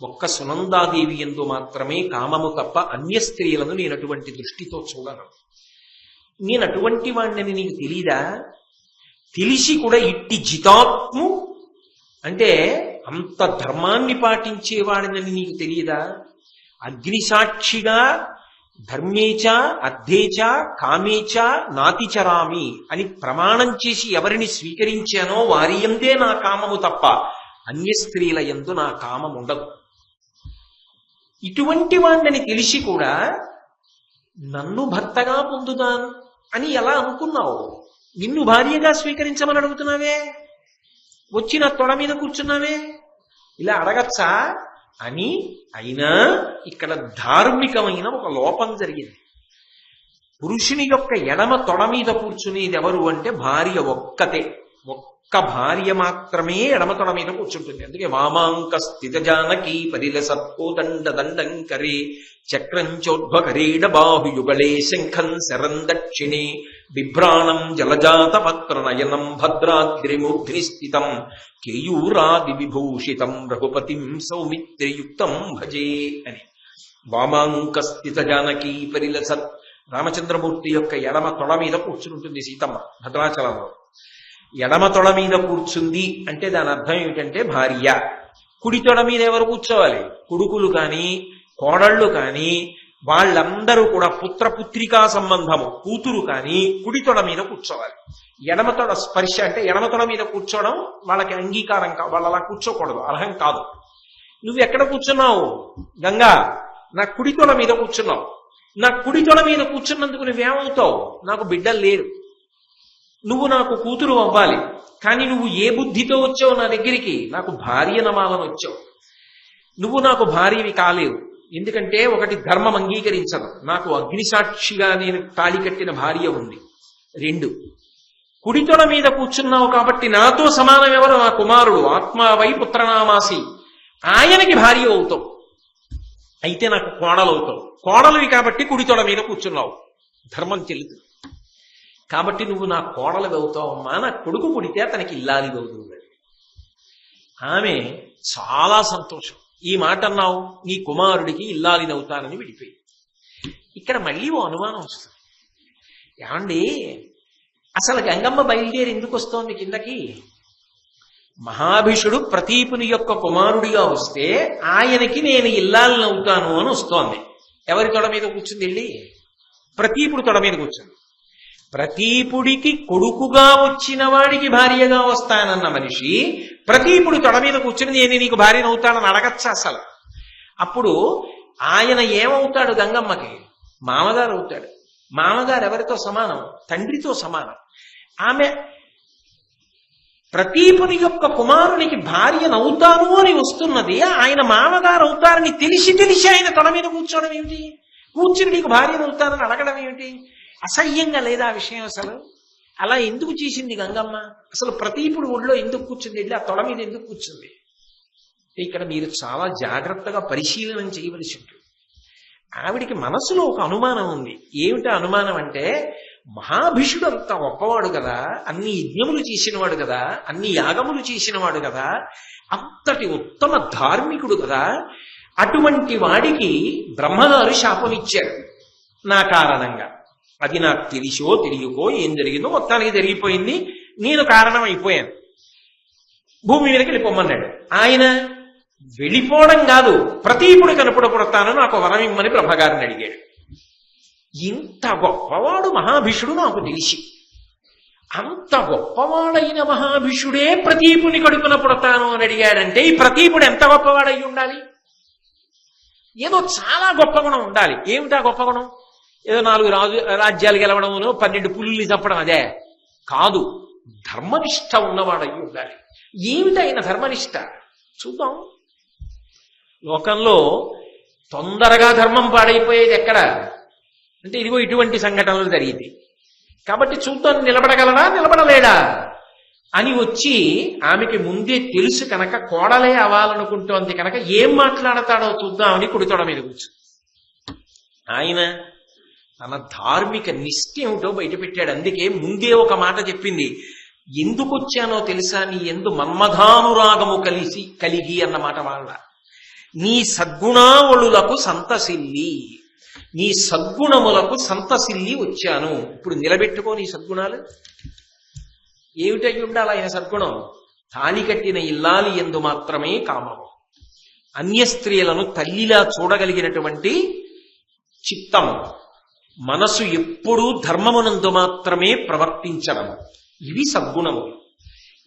ఒక్క సునందాదేవి యందు మాత్రమే కామము తప్ప అన్య స్త్రీలను నేను అటువంటి దృష్టితో చూడను. నేను అటువంటి వాడిని నీకు తెలీదా? తెలిసి కూడా ఇట్టి జితాత్ము అంటే అంత ధర్మాన్ని పాటించేవాడినని నీకు తెలియదా? అగ్నిసాక్షిగా ధర్మేచ అర్థేచ కామేచ నాతిచరామి అని ప్రమాణం చేసి ఎవరిని స్వీకరించానో వారి యందే నా కామము తప్ప అన్య స్త్రీల యందు నా కామం ఉండదు. ఇటువంటి వాడిని తెలిసి కూడా నన్ను భర్తగా పొందుతాను అని ఎలా అనుకున్నావు? నిన్ను భార్యగా స్వీకరించమని అడుగుతున్నావే, వచ్చి నా తొడ మీద కూర్చున్నావే, ఇలా అడగచ్చా అని. అయినా ఇక్కడ ధార్మికమైన ఒక లోపం జరిగింది. పురుషుని యొక్క ఎడమ తొడ మీద కూర్చునేది ఎవరు అంటే భార్య ఒక్కతే. ఒక్క భార్య మాత్రమే ఎడమ తొడ మీద కూర్చుంటుంది. అందుకే వామాంక స్థిత జానకి పరిలసత్కోదండ దండంకరే చక్రంచోద్భకరీడ బాహుయుగళే శంఖం శరం దక్షిణే బిభ్రాణం జలజాత పత్ర నయనం భద్రాద్రిమూర్ధ్ని స్థితం కేయూరాది విభూషితం రఘుపతిం సౌమిత్రయుక్తం భజే అని. వామాంక స్థిత జానకి పరిలసత్, రామచంద్రమూర్తి యొక్క ఎడమ తొడ మీద కూర్చుంటుంది సీతమ్మ భద్రాచలంలో. ఎడమ తొడ మీద కూర్చుంది అంటే దాని అర్థం ఏమిటంటే భార్య. కుడి తొడ మీద ఎవరు కూర్చోవాలి? కొడుకులు కానీ కోడళ్ళు కానీ వాళ్ళందరూ కూడా పుత్రపుత్రికా సంబంధము, కూతురు కానీ కుడి తొడ మీద కూర్చోవాలి. ఎడమ తొడ స్పర్శ అంటే ఎడమ తొడ మీద కూర్చోవడం వాళ్ళకి అంగీకారం కాదు, వాళ్ళు అలా కూర్చోకూడదు, అర్హం కాదు. నువ్వు ఎక్కడ కూర్చున్నావు గంగా? నా కుడి తొడ మీద కూర్చున్నావు. నా కుడి తొడ మీద కూర్చున్నందుకు నువ్వేమవుతావు? నాకు బిడ్డలు లేరు, నువ్వు నాకు కూతురు అవ్వాలి. కానీ నువ్వు ఏ బుద్ధితో వచ్చావు నా దగ్గరికి? నాకు భార్య నమాలని వచ్చావు. నువ్వు నాకు భార్యవి కాలేవు. ఎందుకంటే ఒకటి, ధర్మం అంగీకరించదు. నాకు అగ్నిసాక్షిగా నేను తాళి కట్టిన భార్య ఉంది. 2, కుడితొడ మీద కూర్చున్నావు కాబట్టి నాతో సమానం ఎవరు? నా కుమారుడు. ఆత్మావై పుత్రనామాసి, ఆయనకి భార్య అవుతావు. అయితే నాకు కోడలు అవుతావు. కోడలువి కాబట్టి కుడితొడ మీద కూర్చున్నావు, ధర్మం చెల్లుతుంది. కాబట్టి నువ్వు నా కోడలు అవుతావమ్మా, నా కొడుకు పుడితే అతనికి ఇల్లాలి అవుతుంది. ఆమె చాలా సంతోషం. ఈ మాట అన్నావు, నీ కుమారుడికి ఇల్లాలినవుతానని విడిపోయి. ఇక్కడ మళ్ళీ ఓ అనుమానం వస్తుంది. ఏమండి, అసలు గంగమ్మ బయలుదేరి ఎందుకు వస్తోంది కిందకి? మహాభిషుడు ప్రతీపుని యొక్క కుమారుడిగా వస్తే ఆయనకి నేను ఇల్లాలినవుతాను అని వస్తోంది. ఎవరి తొడ మీద కూర్చుంది? వెళ్ళి ప్రతీపుడు తొడ మీద కూర్చుంది. ప్రతీపుడికి కొడుకుగా వచ్చిన వాడికి భార్యగా వస్తానన్న మనిషి ప్రతీపుడు తొడ మీద కూర్చుని నేను నీకు భార్యను అవుతానని అడగచ్చా అసలు? అప్పుడు ఆయన ఏమవుతాడు? గంగమ్మకి మామగారు అవుతాడు. మామగారు ఎవరితో సమానం? తండ్రితో సమానం. ఆమె ప్రతీపుని యొక్క కుమారునికి భార్యనవుతాను అని వస్తున్నది. ఆయన మామగారు అవుతారని తెలిసి ఆయన తొడ మీద కూర్చోవడం ఏమిటి? కూర్చుని నీకు భార్యనవుతానని అడగడం ఏమిటి? అసహ్యంగా లేదా ఆ విషయం? అసలు అలా ఎందుకు చేసింది గంగమ్మ? అసలు ప్రతీపుడు ఒళ్ళో ఎందుకు కూర్చుంది? వెళ్ళి ఆ తొడ మీద ఎందుకు కూర్చుంది? ఇక్కడ మీరు చాలా జాగ్రత్తగా పరిశీలన చేయవలసి ఉంటుంది. ఆవిడికి మనసులో ఒక అనుమానం ఉంది. ఏమిటా అనుమానం అంటే, మహాభిషుడు అంత గొప్పవాడు కదా, అన్ని యజ్ఞములు చేసినవాడు కదా, అన్ని యాగములు చేసినవాడు కదా, అంతటి ఉత్తమ ధార్మికుడు కదా, అటువంటి వాడికి బ్రహ్మగారు శాపమిచ్చారు నా కారణంగా. అది నాకు తెలిసో తెలియకో ఏం జరిగిందో మొత్తానికి జరిగిపోయింది, నేను కారణం అయిపోయాను. భూమి మీదకి వెళ్ళిపోమన్నాడు. ఆయన వెళ్ళిపోవడం కాదు, ప్రతీపుడు కనపడతాను, నాకు వరం ఇమ్మని బ్రహ్మగారిని అడిగాడు. ఇంత గొప్పవాడు మహాభిషుడు నాకు తెలిసి, అంత గొప్పవాడైన మహాభిషుడే ప్రతీపుని కడుపున పుడతాను అని అడిగాడంటే ఈ ప్రతీపుడు ఎంత గొప్పవాడై ఉండాలి? ఏదో చాలా గొప్ప గుణం ఉండాలి. ఏమిటా గొప్ప గుణం? ఏదో 4 రాజ్యాలు గెలవడమును 12 పులుల్ని చంపడం అదే కాదు, ధర్మనిష్ట ఉన్నవాడై ఉండాలి. ఏమిటైన ధర్మనిష్ట చూద్దాం. లోకంలో తొందరగా ధర్మం పాడైపోయేది ఎక్కడ అంటే ఇదిగో ఇటువంటి సంఘటనలు జరిగింది కాబట్టి చూద్దాం, నిలబడగలడా నిలబడలేడా అని వచ్చి ఆమెకి ముందే తెలుసు కనుక, కోడలే అవ్వాలనుకుంటోంది కనుక ఏం మాట్లాడతాడో చూద్దామని కుడితోడ మీద కూర్చు. ఆయన తన ధార్మిక నిష్ఠ ఏమిటో బయటపెట్టాడు. అందుకే ముందే ఒక మాట చెప్పింది, ఎందుకు వచ్చానో తెలుసా, నీ ఎందు మన్మథానురాగము కలిగి అన్నమాట వాళ్ళ. నీ సద్గుణావళులకు సంతసిల్లి, నీ సద్గుణములకు సంతసిల్లి వచ్చాను. ఇప్పుడు నిలబెట్టుకో నీ సద్గుణాలు. ఏమిటై ఉండాలి ఆయన సద్గుణం? తాళి కట్టిన ఇల్లాలి ఎందు మాత్రమే కామము, అన్య స్త్రీలను తల్లిలా చూడగలిగినటువంటి చిత్తము, మనసు ఎప్పుడూ ధర్మమునందు మాత్రమే ప్రవర్తించడము, ఇవి సద్గుణములు.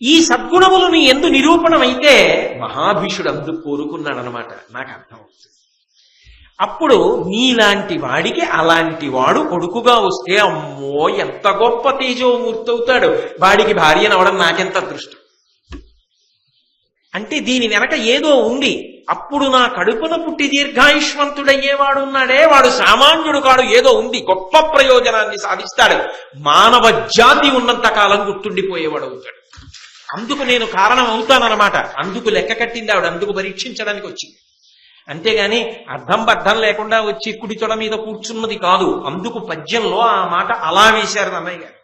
ఈ సద్గుణములు నీ ఎందు నిరూపణమైతే మహాభీషుడు అందుకు కోరుకున్నాడనమాట. నాకు అర్థమవుతుంది. అప్పుడు నీలాంటి వాడికి అలాంటి వాడు కొడుకుగా వస్తే అమ్మో ఎంత గొప్ప తేజోమూర్తి అవుతాడు, వాడికి భార్యనవడం నాకెంత అదృష్టం. అంటే దీని వెనక ఏదో ఉంది. అప్పుడు నా కడుపున పుట్టి దీర్ఘాయుష్మంతుడయ్యేవాడు ఉన్నాడే, వాడు సామాన్యుడు కాడు, ఏదో ఉంది, గొప్ప ప్రయోజనాన్ని సాధిస్తాడు, మానవ జాతి ఉన్నంత కాలం గుర్తుండిపోయేవాడు అవుతాడు. అందుకు నేను కారణం అవుతానన్నమాట. అందుకు లెక్క కట్టింది ఆవిడ, అందుకు పరీక్షించడానికి వచ్చింది. అంతేగాని అర్థం బద్ధం లేకుండా వచ్చి కుడి తొడ మీద కూర్చున్నది కాదు. అందుకు పద్యంలో ఆ మాట అలా వేశారు అన్నయ్య గారు.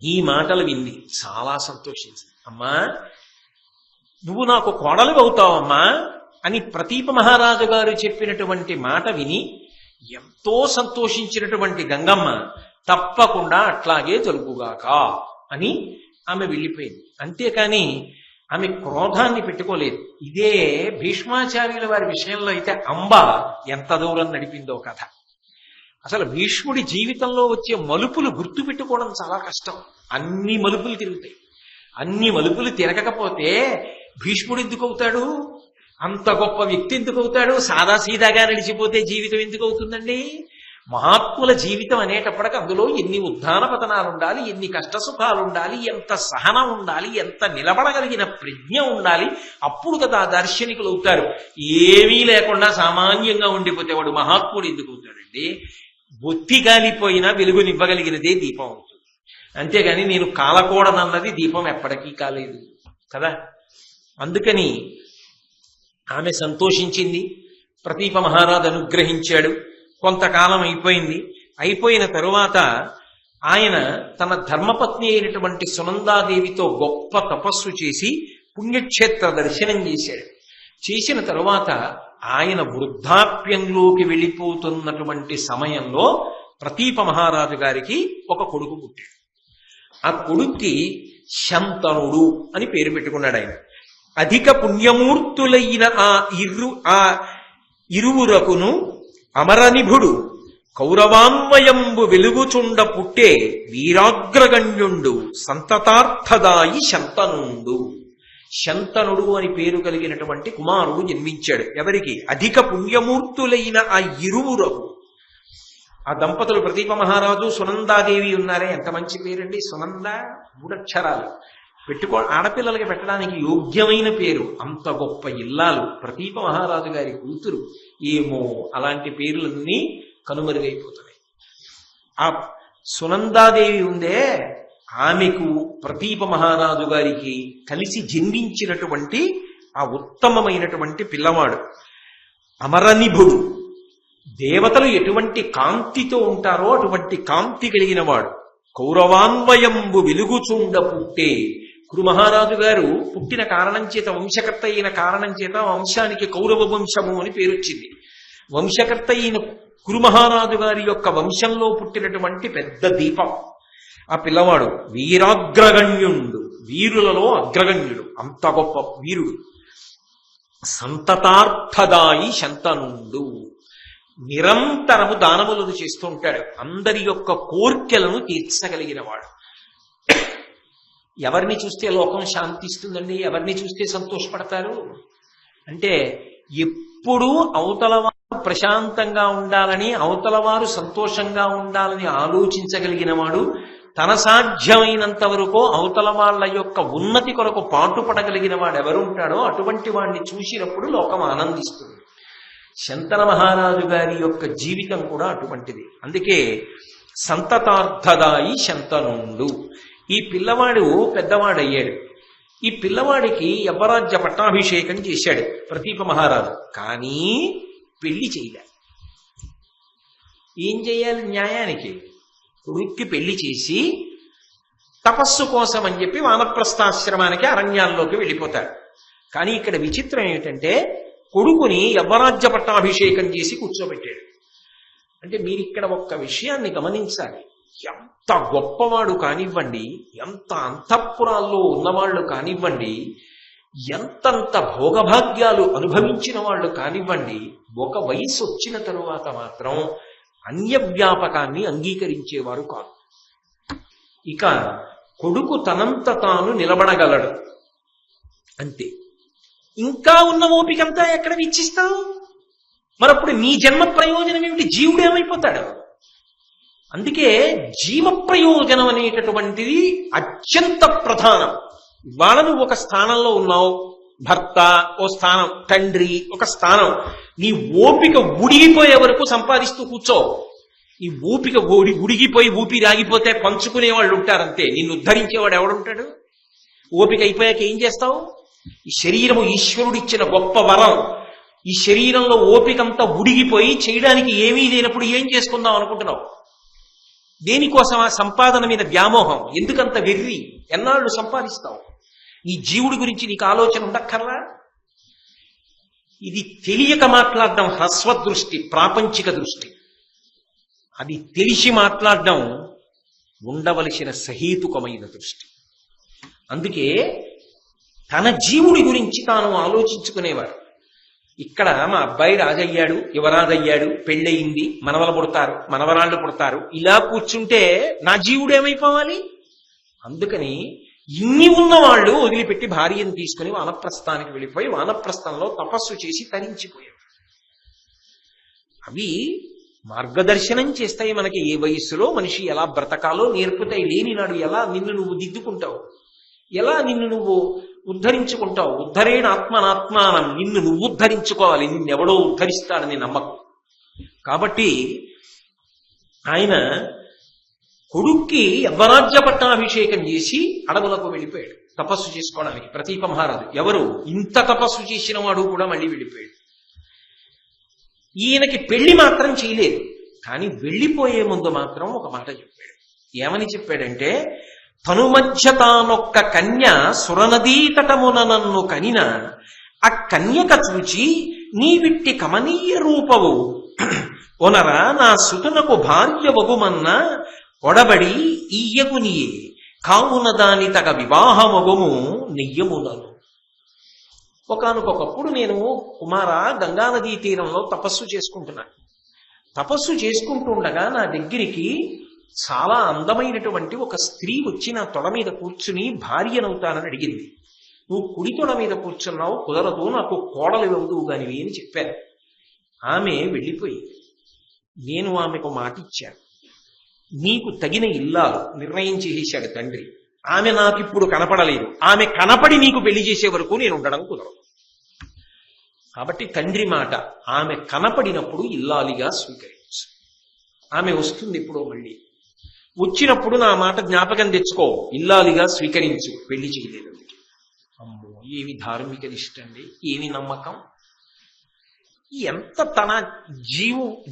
ఈ మాటలు వింది చాలా సంతోషించింది. అమ్మా నువ్వు నాకు కోడలు అవుతావమ్మా అని ప్రతీప మహారాజు గారు చెప్పినటువంటి మాట విని ఎంతో సంతోషించినటువంటి గంగమ్మ తప్పకుండా అట్లాగే జరుగుగాక అని ఆమె వెళ్ళిపోయింది. అంతేకాని ఆమె క్రోధాన్ని పెట్టుకోలేదు. ఇదే భీష్మాచార్యుల వారి విషయంలో అయితే అంబ ఎంత దూరం నడిపిందో కథ. అసలు భీష్ముడి జీవితంలో వచ్చే మలుపులు గుర్తు పెట్టుకోవడం చాలా కష్టం. అన్ని మలుపులు తిరుగుతాయి. అన్ని మలుపులు తిరగకపోతే భీష్ముడు ఎందుకు అవుతాడు? అంత గొప్ప వ్యక్తి ఎందుకు అవుతాడు? సాదాసీదాగా నడిచిపోతే జీవితం ఎందుకు అవుతుందండి? మహాత్ముల జీవితం అనేటప్పటికి అందులో ఎన్ని ఉద్ధాన పతనాలు ఉండాలి, ఎన్ని కష్ట సుఖాలు ఉండాలి, ఎంత సహనం ఉండాలి, ఎంత నిలబడగలిగిన ప్రజ్ఞ ఉండాలి. అప్పుడు కదా దార్శనికులు అవుతారు. ఏమీ లేకుండా సామాన్యంగా ఉండిపోతే వాడు మహాత్ముడు ఎందుకు అవుతాడండి? బొత్తి గాలిపోయినా వెలుగునివ్వగలిగినదే దీపం అవుతుంది. అంతేగాని నేను కాలకూడనన్నది దీపం ఎప్పటికీ కాలేదు కదా. అందుకని ఆమె సంతోషించింది. ప్రతీప మహారాజు అనుగ్రహించాడు. కొంతకాలం అయిపోయింది. అయిపోయిన తరువాత ఆయన తన ధర్మపత్ని అయినటువంటి సునందాదేవితో గొప్ప తపస్సు చేసి పుణ్యక్షేత్ర దర్శనం చేశాడు. చేసిన తరువాత ఆయన వృద్ధాప్యంలోకి వెళ్ళిపోతున్నటువంటి సమయంలో ప్రతీప మహారాజు గారికి ఒక కొడుకు పుట్టాడు. ఆ కొడుక్కి శంతనుడు అని పేరు పెట్టుకున్నాడు ఆయన. అధిక పుణ్యమూర్తులైన ఆ ఇరువురకును అమరనిభుడు కౌరవాన్వయంబు వెలుగుచుండ పుట్టే వీరాగ్రగణ్యుండు సంతతార్థదాయి శంతనుండు. శంతనుడు అని పేరు కలిగినటువంటి కుమారుడు జన్మించాడు. ఎవరికి? అధిక పుణ్యమూర్తులైన ఆ ఇరువురకు. ఆ దంపతులు ప్రతీప మహారాజు సునందాదేవి ఉన్నారే, ఎంత మంచి పేరండి. సునంద 3 అక్షరాలు ఆడపిల్లలకి పెట్టడానికి యోగ్యమైన పేరు. అంత గొప్ప ఇల్లాలు ప్రతీప మహారాజు గారి కూతురు. ఏమో అలాంటి పేర్లన్నీ కనుమరుగైపోతున్నాయి. ఆ సునందాదేవి ఉందే, ఆమెకు ప్రతీప మహారాజు గారికి కలిసి జన్మించినటువంటి ఆ ఉత్తమమైనటువంటి పిల్లవాడు అమరనిభుడు. దేవతలు ఎటువంటి కాంతితో ఉంటారో అటువంటి కాంతి కలిగిన వాడు. కౌరవాన్వయంబు వెలుగుచుండ పుట్టే. కురు మహారాజు గారు పుట్టిన కారణం చేత, వంశకర్త అయిన కారణం చేత వంశానికి కౌరవ వంశము అని పేరొచ్చింది. వంశకర్త అయిన కురు మహారాజు గారి యొక్క వంశంలో పుట్టినటువంటి పెద్ద దీపం ఆ పిల్లవాడు. వీరాగ్రగణ్యుండు, వీరులలో అగ్రగణ్యుడు, అంత గొప్ప వీరుడు. సంతతార్థదాయి శంతనుండు, నిరంతరము దానములను చేస్తూ ఉంటాడు. అందరి యొక్క కోర్కెలను తీర్చగలిగిన వాడు. ఎవరిని చూస్తే లోకం శాంతిస్తుందండి? ఎవరిని చూస్తే సంతోషపడతారు అంటే ఎప్పుడూ అవతల వారు ప్రశాంతంగా ఉండాలని, అవతల వారు సంతోషంగా ఉండాలని ఆలోచించగలిగిన వాడు, తన సాధ్యమైనంత వరకు అవతల వాళ్ళ యొక్క ఉన్నతి కొరకు పాటుపడగలిగిన వాడు ఎవరుంటాడో అటువంటి వాడిని చూసినప్పుడు లోకం ఆనందిస్తుంది. శంతన మహారాజు గారి యొక్క జీవితం కూడా అటువంటిది. అందుకే సంతతార్థదాయి శంతనుండు. ఈ పిల్లవాడు పెద్దవాడయ్యాడు. ఈ పిల్లవాడికి యవ్వరాజ్య పట్టాభిషేకం చేశాడు ప్రతీప మహారాజు. కానీ పెళ్లి చేయలే. ఏం చేయాలి? న్యాయానికి కొడుక్కి పెళ్లి చేసి తపస్సు కోసం అని చెప్పి వానప్రస్థాశ్రమానికి అరణ్యాల్లోకి వెళ్ళిపోతాడు. కానీ ఇక్కడ విచిత్రం ఏమిటంటే కొడుకుని యవ్వరాజ్య పట్టాభిషేకం చేసి కూర్చోబెట్టాడు. అంటే మీరు ఇక్కడ ఒక్క విషయాన్ని గమనించాలి. ఎంత గొప్పవాడు కానివ్వండి, ఎంత అంతఃపురాల్లో ఉన్నవాళ్ళు కానివ్వండి, ఎంతంత భోగభాగ్యాలు అనుభవించిన వాళ్ళు కానివ్వండి, ఒక వయసు వచ్చిన తరువాత మాత్రం అన్యవ్యాపకాన్ని అంగీకరించేవారు కాదు. ఇక కొడుకు తనంత తాను నిలబడగలడు అంతే. ఇంకా ఉన్న ఓపికంతా ఎక్కడ వెచ్చిస్తావు? మరప్పుడు నీ జన్మ ప్రయోజనం ఏమిటి? జీవుడు ఏమైపోతాడు? అందుకే జీవ ప్రయోజనం అనేటటువంటిది అత్యంత ప్రధానం. ఇవాళ నువ్వు ఒక స్థానంలో ఉన్నావు, భర్త ఓ స్థానం, తండ్రి ఒక స్థానం. నీ ఓపిక ఉడిగిపోయే వరకు సంపాదిస్తూ కూర్చో. ఈ ఓపిక ఉడిగిపోయి ఊపిరి ఆగిపోతే పంచుకునే వాళ్ళు ఉంటారంతే. నిన్ను ఉద్ధరించేవాడు ఎవడుంటాడు? ఓపిక అయిపోయాక ఏం చేస్తావు? ఈ శరీరము ఈశ్వరుడిచ్చిన గొప్ప వరం. ఈ శరీరంలో ఓపికంతా ఉడిగిపోయి చేయడానికి ఏమీ లేనప్పుడు ఏం చేసుకుందాం అనుకుంటున్నావు? దేనికోసం? ఆ సంపాదన మీద వ్యామోహం. ఎందుకంత వెర్రి? ఎన్నాళ్ళు సంపాదిస్తావు? నీ జీవుడి గురించి నీకు ఆలోచన ఉండక్కర్లా? ఇది తెలియక మాట్లాడడం హ్రస్వదృష్టి, ప్రాపంచిక దృష్టి. అది తెలిసి మాట్లాడడం ఉండవలసిన సహేతుకమైన దృష్టి. అందుకే తన జీవుడి గురించి తాను ఆలోచించుకునేవారు. ఇక్కడ మా అబ్బాయి రాజయ్యాడు, యువరాజయ్యాడు, పెళ్ళయింది, మనవలు పుడతారు, మనవరాళ్ళు పుడతారు, ఇలా కూర్చుంటే నా జీవుడు ఏమైపోవాలి? అందుకని ఇన్ని ఉన్నవాళ్ళు వదిలిపెట్టి భార్యను తీసుకుని వానప్రస్థానికి వెళ్ళిపోయి వానప్రస్థంలో తపస్సు చేసి తరించిపోయారు. అవి మార్గదర్శనం చేస్తాయి మనకి. ఏ వయస్సులో మనిషి ఎలా బ్రతకాలో నేర్పుతాయి. లేనినాడు ఎలా నిన్ను నువ్వు దిద్దుకుంటావు, ఎలా నిన్ను నువ్వు ఉద్ధరించుకుంటావు. ఉద్ధరేణ ఆత్మనాత్మానం. నిన్ను నువ్వు ఉద్ధరించుకోవాలి, నిన్నెవడో ఉద్ధరిస్తాడని నమ్మకం. కాబట్టి ఆయన కొడుక్కి యవ్వరాజ్య పట్టాభిషేకం చేసి అడవులకు వెళ్ళిపోయాడు తపస్సు చేసుకోవడానికి. ప్రతీప మహారాజు ఎవరు? ఇంత తపస్సు చేసిన వాడు కూడా మళ్ళీ వెళ్ళిపోయాడు. ఈయనకి పెళ్లి మాత్రం చేయలేదు. కానీ వెళ్ళిపోయే ముందు మాత్రం ఒక మాట చెప్పాడు. ఏమని చెప్పాడంటే, తను మధ్య తానొక్క కన్య సురనదీ తటమున నన్ను కనిన ఆ కన్యక చూచి నీవిట్టి కమనీయ రూపవు ఒనరా నా సుతునకు భార్య వగుమన్న ఒడబడి ఈయగునియే కావున దాని తగ వివాహమగుము నెయ్యమునను. ఒకానొకప్పుడు నేను కుమార గంగానదీ తీరంలో తపస్సు చేసుకుంటున్నాను. తపస్సు చేసుకుంటూ ఉండగా నా దగ్గరికి చాలా అందమైనటువంటి ఒక స్త్రీ వచ్చి నా తొడ మీద కూర్చుని భార్యనవుతానని అడిగింది. నువ్వు కుడి తొడ మీద కూర్చున్నావు, కుదరదు, నాకు కోడలు ఇవ్వదువు గానివి అని చెప్పాను. ఆమె వెళ్ళిపోయింది. నేను ఆమెకు మాట ఇచ్చాను, నీకు తగిన ఇల్లాలు నిర్ణయం చేసేశాడు తండ్రి. ఆమె నాకిప్పుడు కనపడలేదు, ఆమె కనపడి నీకు పెళ్లి చేసే వరకు నేను ఉండడం కుదరదు. కాబట్టి తండ్రి మాట, ఆమె కనపడినప్పుడు ఇల్లాలిగా స్వీకరించు. ఆమె వస్తుంది ఇప్పుడు మళ్ళీ. వచ్చినప్పుడు నా మాట జ్ఞాపకం తెచ్చుకో, ఇల్లాలిగా స్వీకరించు. పెళ్లి చేయలేదు. అమ్మో, ఏమి ధార్మిక నిష్ట అండి, ఏమి నమ్మకం! ఎంత తన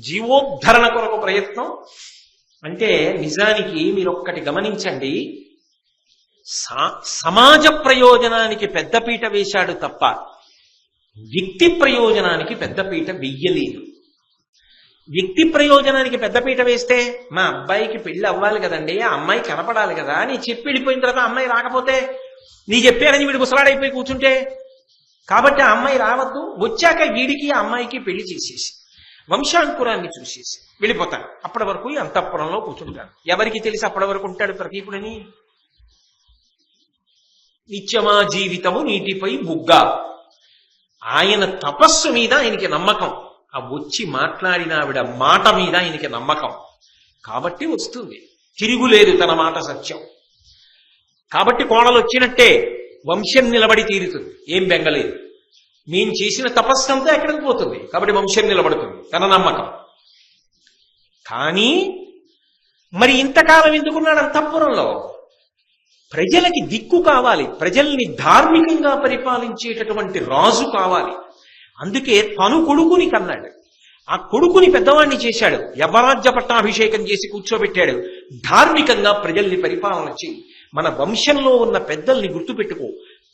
జీవోద్ధరణ కొరకు ప్రయత్నం అంటే నిజానికి మీరు ఒక్కటి గమనించండి, సమాజ ప్రయోజనానికి పెద్దపీట వేశాడు తప్ప వ్యక్తి ప్రయోజనానికి పెద్దపీట వెయ్యలేదు. వ్యక్తి ప్రయోజనానికి పెద్దపీట వేస్తే మా అబ్బాయికి పెళ్లి అవ్వాలి కదండి, ఆ అమ్మాయి కనపడాలి కదా అని చెప్పి వెళ్ళిపోయిన తర్వాత అమ్మాయి రాకపోతే నీ చెప్పానని వీడు ముసలాడైపోయి కూర్చుంటే, కాబట్టి ఆ అమ్మాయి రావద్దు, వచ్చాక వీడికి ఆ అమ్మాయికి పెళ్లి చేసేసి వంశాంకురాన్ని చూసేసి వెళ్ళిపోతాను. అప్పటి వరకు అంతఃపురంలో కూర్చుంటాను. ఎవరికి తెలిసి అప్పటి వరకు ఉంటాడు ప్రదీపుడని? నిత్యమా జీవితము నీటిపై బుగ్గ. ఆయన తపస్సు మీద ఆయనకి నమ్మకం, ఆ వచ్చి మాట్లాడిన ఆవిడ మాట మీద ఆయనకి నమ్మకం. కాబట్టి వస్తుంది, తిరుగులేదు, తన మాట సత్యం. కాబట్టి కోడలు వచ్చినట్టే వంశం నిలబడి తీరుతుంది, ఏం బెంగలేదు. మేం చేసిన తపస్సు అంతా ఎక్కడికి పోతుంది, కాబట్టి వంశం నిలబడుతుంది, తన నమ్మకం. కానీ మరి ఇంతకాలం ఎందుకున్నాడు అంతఃపురంలో? ప్రజలకి దిక్కు కావాలి, ప్రజల్ని ధార్మికంగా పరిపాలించేటటువంటి రాజు కావాలి. అందుకే తను కొడుకుని కన్నాడు, ఆ కొడుకుని పెద్దవాణ్ణి చేశాడు, యవరాజ్య పట్టాభిషేకం చేసి కూర్చోబెట్టాడు. ధార్మికంగా ప్రజల్ని పరిపాలన చేయి, మన వంశంలో ఉన్న పెద్దల్ని గుర్తుపెట్టుకో,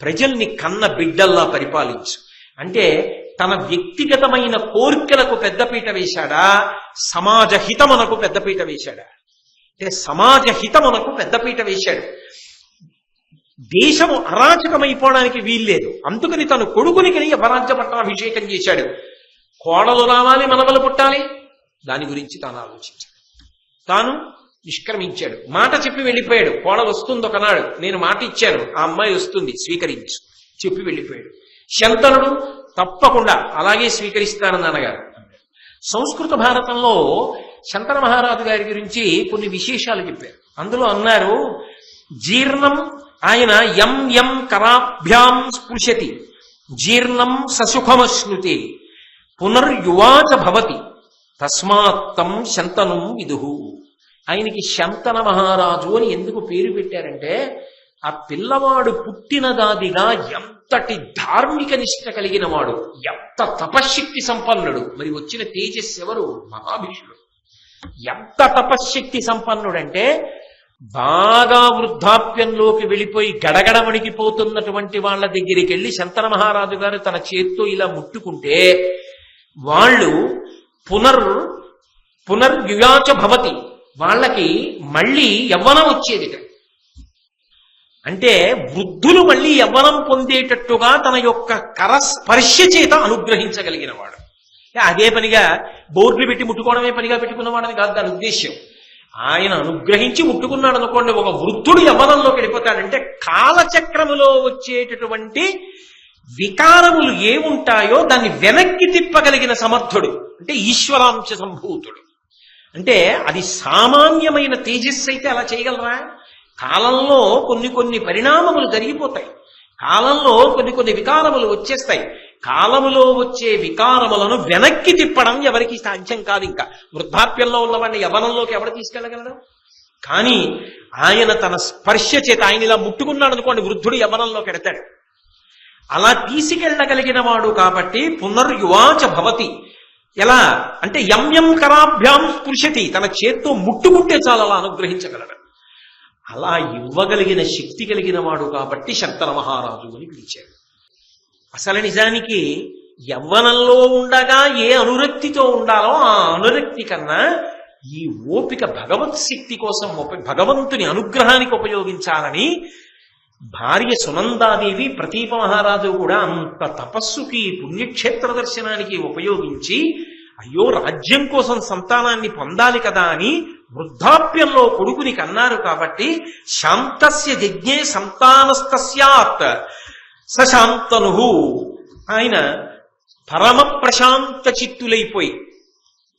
ప్రజల్ని కన్న బిడ్డల్లా పరిపాలించు అంటే తన వ్యక్తిగతమైన కోరికలకు పెద్దపీట వేశాడా, సమాజ హితమునకు పెద్దపీట వేశాడా? అంటే సమాజ హితమునకు పెద్దపీట వేశాడు. దేశము అరాచకమైపోవడానికి వీల్లేదు, అందుకని తను కొడుకుని యవరాజ్య పట్టాభిషేకం చేశాడు. కోడలు రావాలి, మనవలు పుట్టాలి, దాని గురించి తాను ఆలోచించాడు. తాను నిష్క్రమించాడు, మాట చెప్పి వెళ్ళిపోయాడు. కోడలు వస్తుంది ఒకనాడు, నేను మాట ఇచ్చాను, ఆ అమ్మాయి వస్తుంది, స్వీకరించు చెప్పి వెళ్ళిపోయాడు. శంతనుడు తప్పకుండా అలాగే స్వీకరిస్తానని నాన్నగారు. సంస్కృత భారతంలో శంతన మహారాజు గారి గురించి కొన్ని విశేషాలు చెప్పారు. అందులో అన్నారు, జీర్ణం ఆయన యం కరాభ్యాం స్పృశతి జీర్ణం ససుఖమశ్నుతే పునర్యువాచ భవతి తస్మాత్తం శంతనం విదుహు. ఆయనకి శంతన మహారాజు అని ఎందుకు పేరు పెట్టారంటే, ఆ పిల్లవాడు పుట్టినదాదిగా ఎంతటి ధార్మిక నిష్ట కలిగిన వాడు, ఎంత తపశ్శక్తి సంపన్నుడు. మరి వచ్చిన తేజస్సు ఎవరు? మహాభీషుడు. ఎంత తపశ్శక్తి సంపన్నుడంటే బాగా వృద్ధాప్యంలోకి వెళ్ళిపోయి గడగడ వణికిపోతున్నటువంటి వాళ్ళ దగ్గరికి వెళ్ళి శంతన మహారాజు గారు తన చేత్తో ఇలా ముట్టుకుంటే వాళ్ళు పునర్యుయాచ భవతి, వాళ్ళకి మళ్ళీ యవ్వనం వచ్చేది. అంటే వృద్ధులు మళ్ళీ యవ్వనం పొందేటట్టుగా తన యొక్క కరస్పర్శ చేత అనుగ్రహించగలిగిన వాడు. అదే పనిగా బోర్డులు పెట్టి ముట్టుకోవడమే పనిగా పెట్టుకున్నవాడని కాదు దాని ఉద్దేశ్యం. ఆయన అనుగ్రహించి ముట్టుకున్నాడు అనుకోండి, ఒక వృద్ధుడు యవ్వనంలోకి వెళ్ళిపోతాడంటే కాలచక్రములో వచ్చేటటువంటి వికారములు ఏముంటాయో దాన్ని వెనక్కి తిప్పగలిగిన సమర్థుడు అంటే ఈశ్వరాంశ సంభూతుడు. అంటే అది సామాన్యమైన తేజస్సు అయితే అలా చేయగలరా? కాలంలో కొన్ని పరిణామములు జరిగిపోతాయి, కాలంలో కొన్ని వికారములు వచ్చేస్తాయి. కాలములో వచ్చే వికారములను వెనక్కి తిప్పడం ఎవరికి సాధ్యం కాదు. ఇంకా వృద్ధాప్యంలో ఉన్నవాడిని యవ్వనంలోకి ఎవరు తీసుకెళ్ళగలడు? కానీ ఆయన తన స్పర్శ చేత, ఆయన ఇలా ముట్టుకున్నాడు అనుకోండి, వృద్ధుడు యవ్వనంలోకి ఎడతాడు. అలా తీసుకెళ్ళగలిగిన వాడు కాబట్టి పునర్యువాచ భవతి. ఎలా అంటే యం కరాభ్యాం స్పృశతి, తన చేత్తో ముట్టుకుంటే చాలా అలా అనుగ్రహించగలడు. అలా ఇవ్వగలిగిన శక్తి కలిగిన వాడు కాబట్టి శంతన మహారాజు అని పిలిచాడు. అసలు నిజానికి యవ్వనంలో ఉండగా ఏ అనురక్తితో ఉండాలో ఆ అనురక్తి కన్నా ఈ ఓపిక భగవత్ శక్తి కోసం, భగవంతుని అనుగ్రహానికి ఉపయోగించాలని భార్య సునందాదేవి, ప్రతీప మహారాజు కూడా అంత తపస్సుకి పుణ్యక్షేత్ర దర్శనానికి ఉపయోగించి, అయ్యో రాజ్యం కోసం సంతానాన్ని పొందాలి కదా అని వృద్ధాప్యంలో కొడుకుని కన్నారు. కాబట్టి శాంతస్య యజ్ఞే సంతానస్తస్యాత్ సశాంతను, ఆయన పరమ ప్రశాంత చిత్తులైపోయి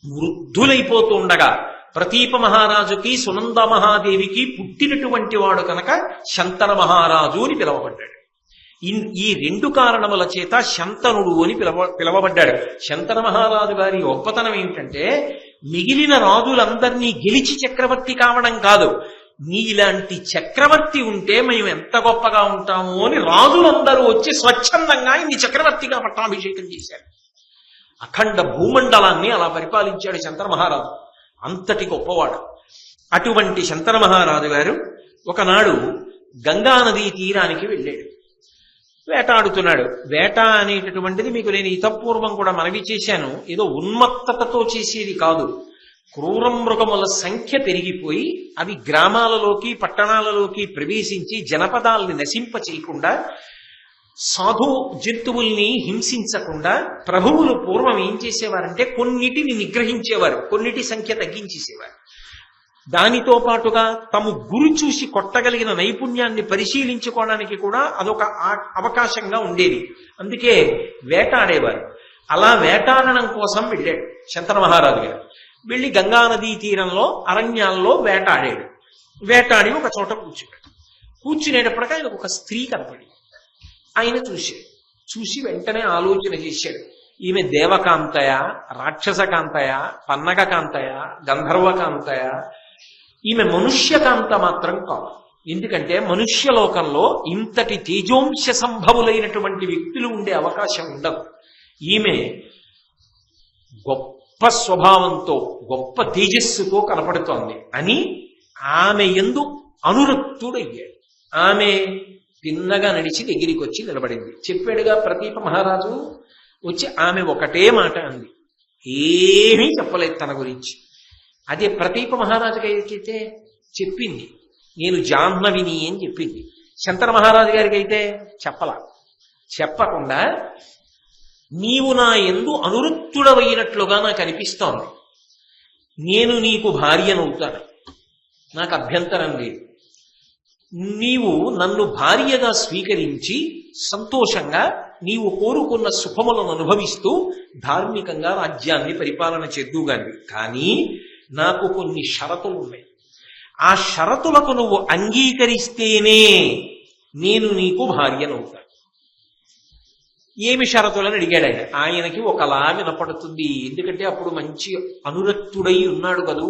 వృద్ధులైపోతూ ఉండగా ప్రతీప మహారాజుకి సునంద మహాదేవికి పుట్టినటువంటి వాడు కనుక శంతన మహారాజు అని పిలవబడ్డాడు. ఈ రెండు కారణముల చేత శంతనుడు అని పిలవబడ్డాడు. శంతన మహారాజు గారి గొప్పతనం ఏమిటంటే, మిగిలిన రాజులందరినీ గెలిచి చక్రవర్తి కావడం కాదు, నీలాంటి చక్రవర్తి ఉంటే మేము ఎంత గొప్పగా ఉంటాము అని రాజులందరూ వచ్చి స్వచ్ఛందంగా ఇన్ని చక్రవర్తిగా పట్టాభిషేకం చేశారు. అఖండ భూమండలాన్ని అలా పరిపాలించాడు శంతన మహారాజు. అంతటి గొప్పవాడు. అటువంటి శంతన మహారాజు గారు ఒకనాడు గంగానదీ తీరానికి వెళ్ళాడు. వేటాడుతున్నాడు. వేట అనేటటువంటిది మీకు నేను ఇతపూర్వం కూడా మనవి చేశాను, ఏదో ఉన్మత్తతతో చేసేది కాదు. క్రూర మృగముల సంఖ్య పెరిగిపోయి అవి గ్రామాలలోకి పట్టణాలలోకి ప్రవేశించి జనపదాల్ని నశింప చేయకుండా, సాధు జంతువుల్ని హింసించకుండా ప్రభువులు పూర్వం ఏం చేసేవారంటే కొన్నిటిని నిగ్రహించేవారు, కొన్నిటి సంఖ్య తగ్గించేసేవారు. దానితో పాటుగా తాము గురి చూసి కొట్టగలిగిన నైపుణ్యాన్ని పరిశీలించుకోవడానికి కూడా అదొక అవకాశంగా ఉండేది. అందుకే వేటాడేవారు. అలా వేటాడడం కోసం వెళ్ళాడు శంతన మహారాజు గారు. వెళ్ళి గంగానదీ తీరంలో అరణ్యాల్లో వేటాడాడు. వేటాడి ఒక చోట కూర్చున్నాడు. కూర్చునేటప్పటికీ ఆయనకు ఒక స్త్రీ కనపడి ఆయన చూసి వెంటనే ఆలోచన చేశాడు, ఈమె దేవకాంతయ, రాక్షసకాంతయ, పన్నగకాంతయ, గంధర్వకాంతయ, ఈమె మనుష్యకాంత మాత్రం కాదు. ఎందుకంటే మనుష్యలోకంలో ఇంతటి తేజోంశ సంభవులైనటువంటి వ్యక్తులు ఉండే అవకాశం ఉండదు. ఈమె గొప్ప స్వభావంతో గొప్ప తేజస్సుతో కనపడుతోంది అని ఆమె యందు అనురక్తుడయ్యాడు. ఆమె తిన్నగా నడిచి దగ్గరికి వచ్చి నిలబడింది. చెప్పాడుగా ప్రతీప మహారాజు. వచ్చి ఆమె ఒకటే మాట అంది, ఏమీ చెప్పలేదు తన గురించి. అదే ప్రతీప మహారాజు గారికి అయితే చెప్పింది, నేను జాహ్నవిని అని చెప్పింది. శంతన మహారాజు గారికి అయితే చెప్పకుండా నీవు నా యందు అనురక్తుడవైనట్లుగా నాకు అనిపిస్తోంది, నేను నీకు భార్యనవుతాను, నాకు అభ్యంతరం లేదు, నీవు నన్ను భార్యగా స్వీకరించి సంతోషంగా నీవు కోరుకున్న సుఖములను అనుభవిస్తూ ధార్మికంగా రాజ్యాన్ని పరిపాలన చేద్దుగాని. కానీ నాకు కొన్ని షరతులు ఉన్నాయి. ఆ షరతులకు నువ్వు అంగీకరిస్తేనే నేను నీకు భార్యనవుతాను. ఏమి షరతులని అడిగాడు ఆయన. ఆయనకి ఒకలా వినపడుతుంది, ఎందుకంటే అప్పుడు మంచి అనురక్తుడై ఉన్నాడు కదూ.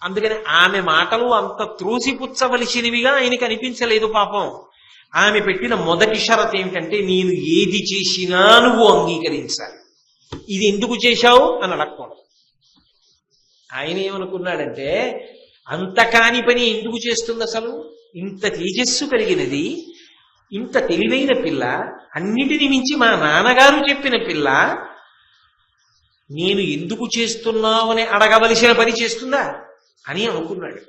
అందుకని ఆమె మాటలు అంత త్రోసిపుచ్చవలసినవిగా ఆయనకి అనిపించలేదు పాపం. ఆమె పెట్టిన మొదటి షరతు ఏమిటంటే, నేను ఏది చేసినా నువ్వు అంగీకరించాలి. ఇది ఎందుకు చేశావు అని అడగకూడదు. ఆయన ఏమనుకున్నాడంటే, అంత కాని పని ఎందుకు చేస్తుంది అసలు? ఇంత తేజస్సు కలిగినది, ఇంత తెలివైన పిల్ల, అన్నిటిని మించి మా నాన్నగారు చెప్పిన పిల్ల, నేను ఎందుకు చేస్తున్నావని అడగవలసిన పని చేస్తుందా అని అనుకున్నాడు.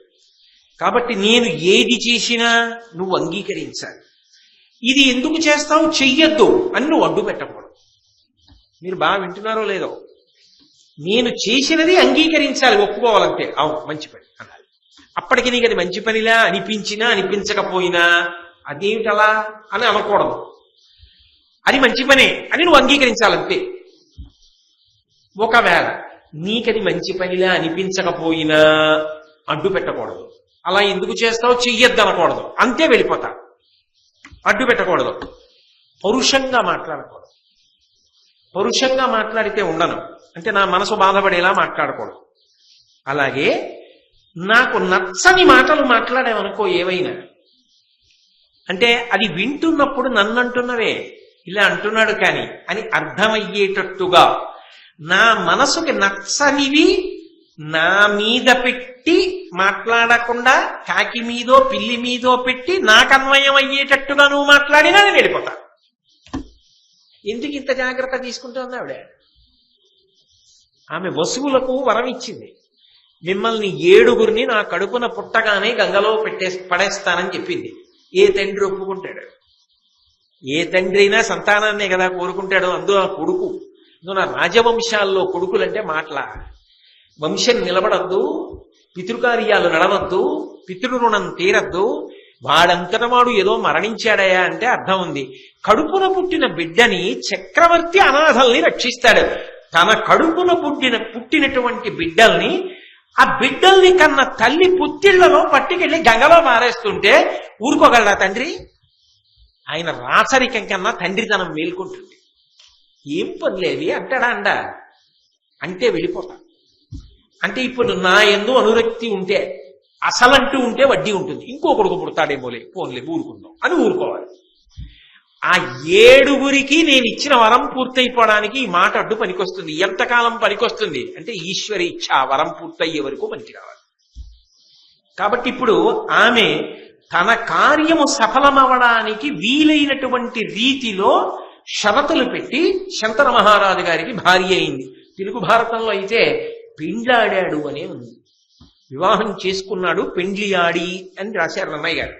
కాబట్టి నేను ఏది చేసినా నువ్వు అంగీకరించాలి. ఇది ఎందుకు చేస్తావు, చెయ్యొద్దు అని నువ్వు అడ్డు పెట్టకూడదు. మీరు బాగా వింటున్నారో లేదో? నేను చేసినది అంగీకరించాలి, ఒప్పుకోవాలంటే అవును మంచి పని అనాలి. అప్పటికి నీకు అది మంచి పనిలా అనిపించినా అనిపించకపోయినా అదేమిటలా అని అనకూడదు. అది మంచి పనే అని నువ్వు అంగీకరించాలంతే. ఒకవేళ నీకది మంచి పనిలా అనిపించకపోయినా అడ్డు పెట్టకూడదు. అలా ఎందుకు చేస్తావు, చెయ్యొద్దు అనకూడదు, అంతే వెళ్ళిపోతా. అడ్డు పెట్టకూడదు. పరుషంగా మాట్లాడకూడదు. పరుషంగా మాట్లాడితే ఉండను, అంటే నా మనసు బాధపడేలా మాట్లాడకూడదు. అలాగే నాకు నచ్చని మాటలు మాట్లాడామనుకో ఏవైనా, అంటే అది వింటున్నప్పుడు నన్ను అంటున్నవే ఇలా అంటున్నాడు కానీ అని అర్థమయ్యేటట్టుగా నా మనసుకి నచ్చనివి నా మీద పెట్టి మాట్లాడకుండా కాకి మీదో పిల్లి మీదో పెట్టి నాకు అన్వయం అయ్యేటట్టుగా నువ్వు మాట్లాడినా నేను వెళ్ళిపోతా. ఎందుకు ఇంత జాగ్రత్త తీసుకుంటుంది ఆవిడ? ఆమె వసువులకు వరం ఇచ్చింది, మిమ్మల్ని 7గురిని నా కడుపున పుట్టగానే గంగలో పడేస్తానని చెప్పింది. ఏ తండ్రి ఒప్పుకుంటాడు? ఏ తండ్రి అయినా సంతానాన్నే కదా కోరుకుంటాడు. అందులో కొడుకు, అందులో రాజవంశాల్లో కొడుకులంటే మాటల వంశం నిలబడద్దు, పితృకార్యాలు నడవద్దు, పితృరుణం తీరద్దు. వాడంతట వాడు ఏదో మరణించాడయా అంటే అర్థం ఉంది. కడుపున పుట్టిన బిడ్డని చక్రవర్తి అనాథల్ని రక్షిస్తాడు. తన కడుపున పుట్టినటువంటి బిడ్డల్ని, ఆ బిడ్డల్ని కన్న తల్లి పుత్తిళ్లలో పట్టుకెళ్ళి గంగలో మారేస్తుంటే ఊరుకోగలడా తండ్రి? ఆయన రాచరికం కన్నా తండ్రితనం మేల్కొంటుంది. ఏం పనిలేవి అంటాడా అంటే వెళ్ళిపోతా. అంటే ఇప్పుడు నా యందు అనురక్తి ఉంటే, అసలంటూ ఉంటే వడ్డీ ఉంటుంది, ఇంకో కొడుకు పుడతాడేమోలే, పోన్లే ఊరుకుందాం అని ఊరుకోవాలి. ఆ 7 నేను ఇచ్చిన వరం పూర్తయిపోవడానికి ఈ మాట అడ్డు పనికొస్తుంది. ఎంతకాలం పనికొస్తుంది అంటే ఈశ్వర ఇచ్ఛ వరం పూర్తయ్యే వరకు పనికి రావాలి. కాబట్టి ఇప్పుడు ఆమె తన కార్యము సఫలమవడానికి వీలైనటువంటి రీతిలో షరతులు పెట్టి శంతన మహారాజు గారికి భార్య అయింది. తెలుగు భారతంలో అయితే పెండ్లాడాడు అనే ఉంది. వివాహం చేసుకున్నాడు, పెండ్లి ఆడి అని రాశారు నన్నయ్య గారు.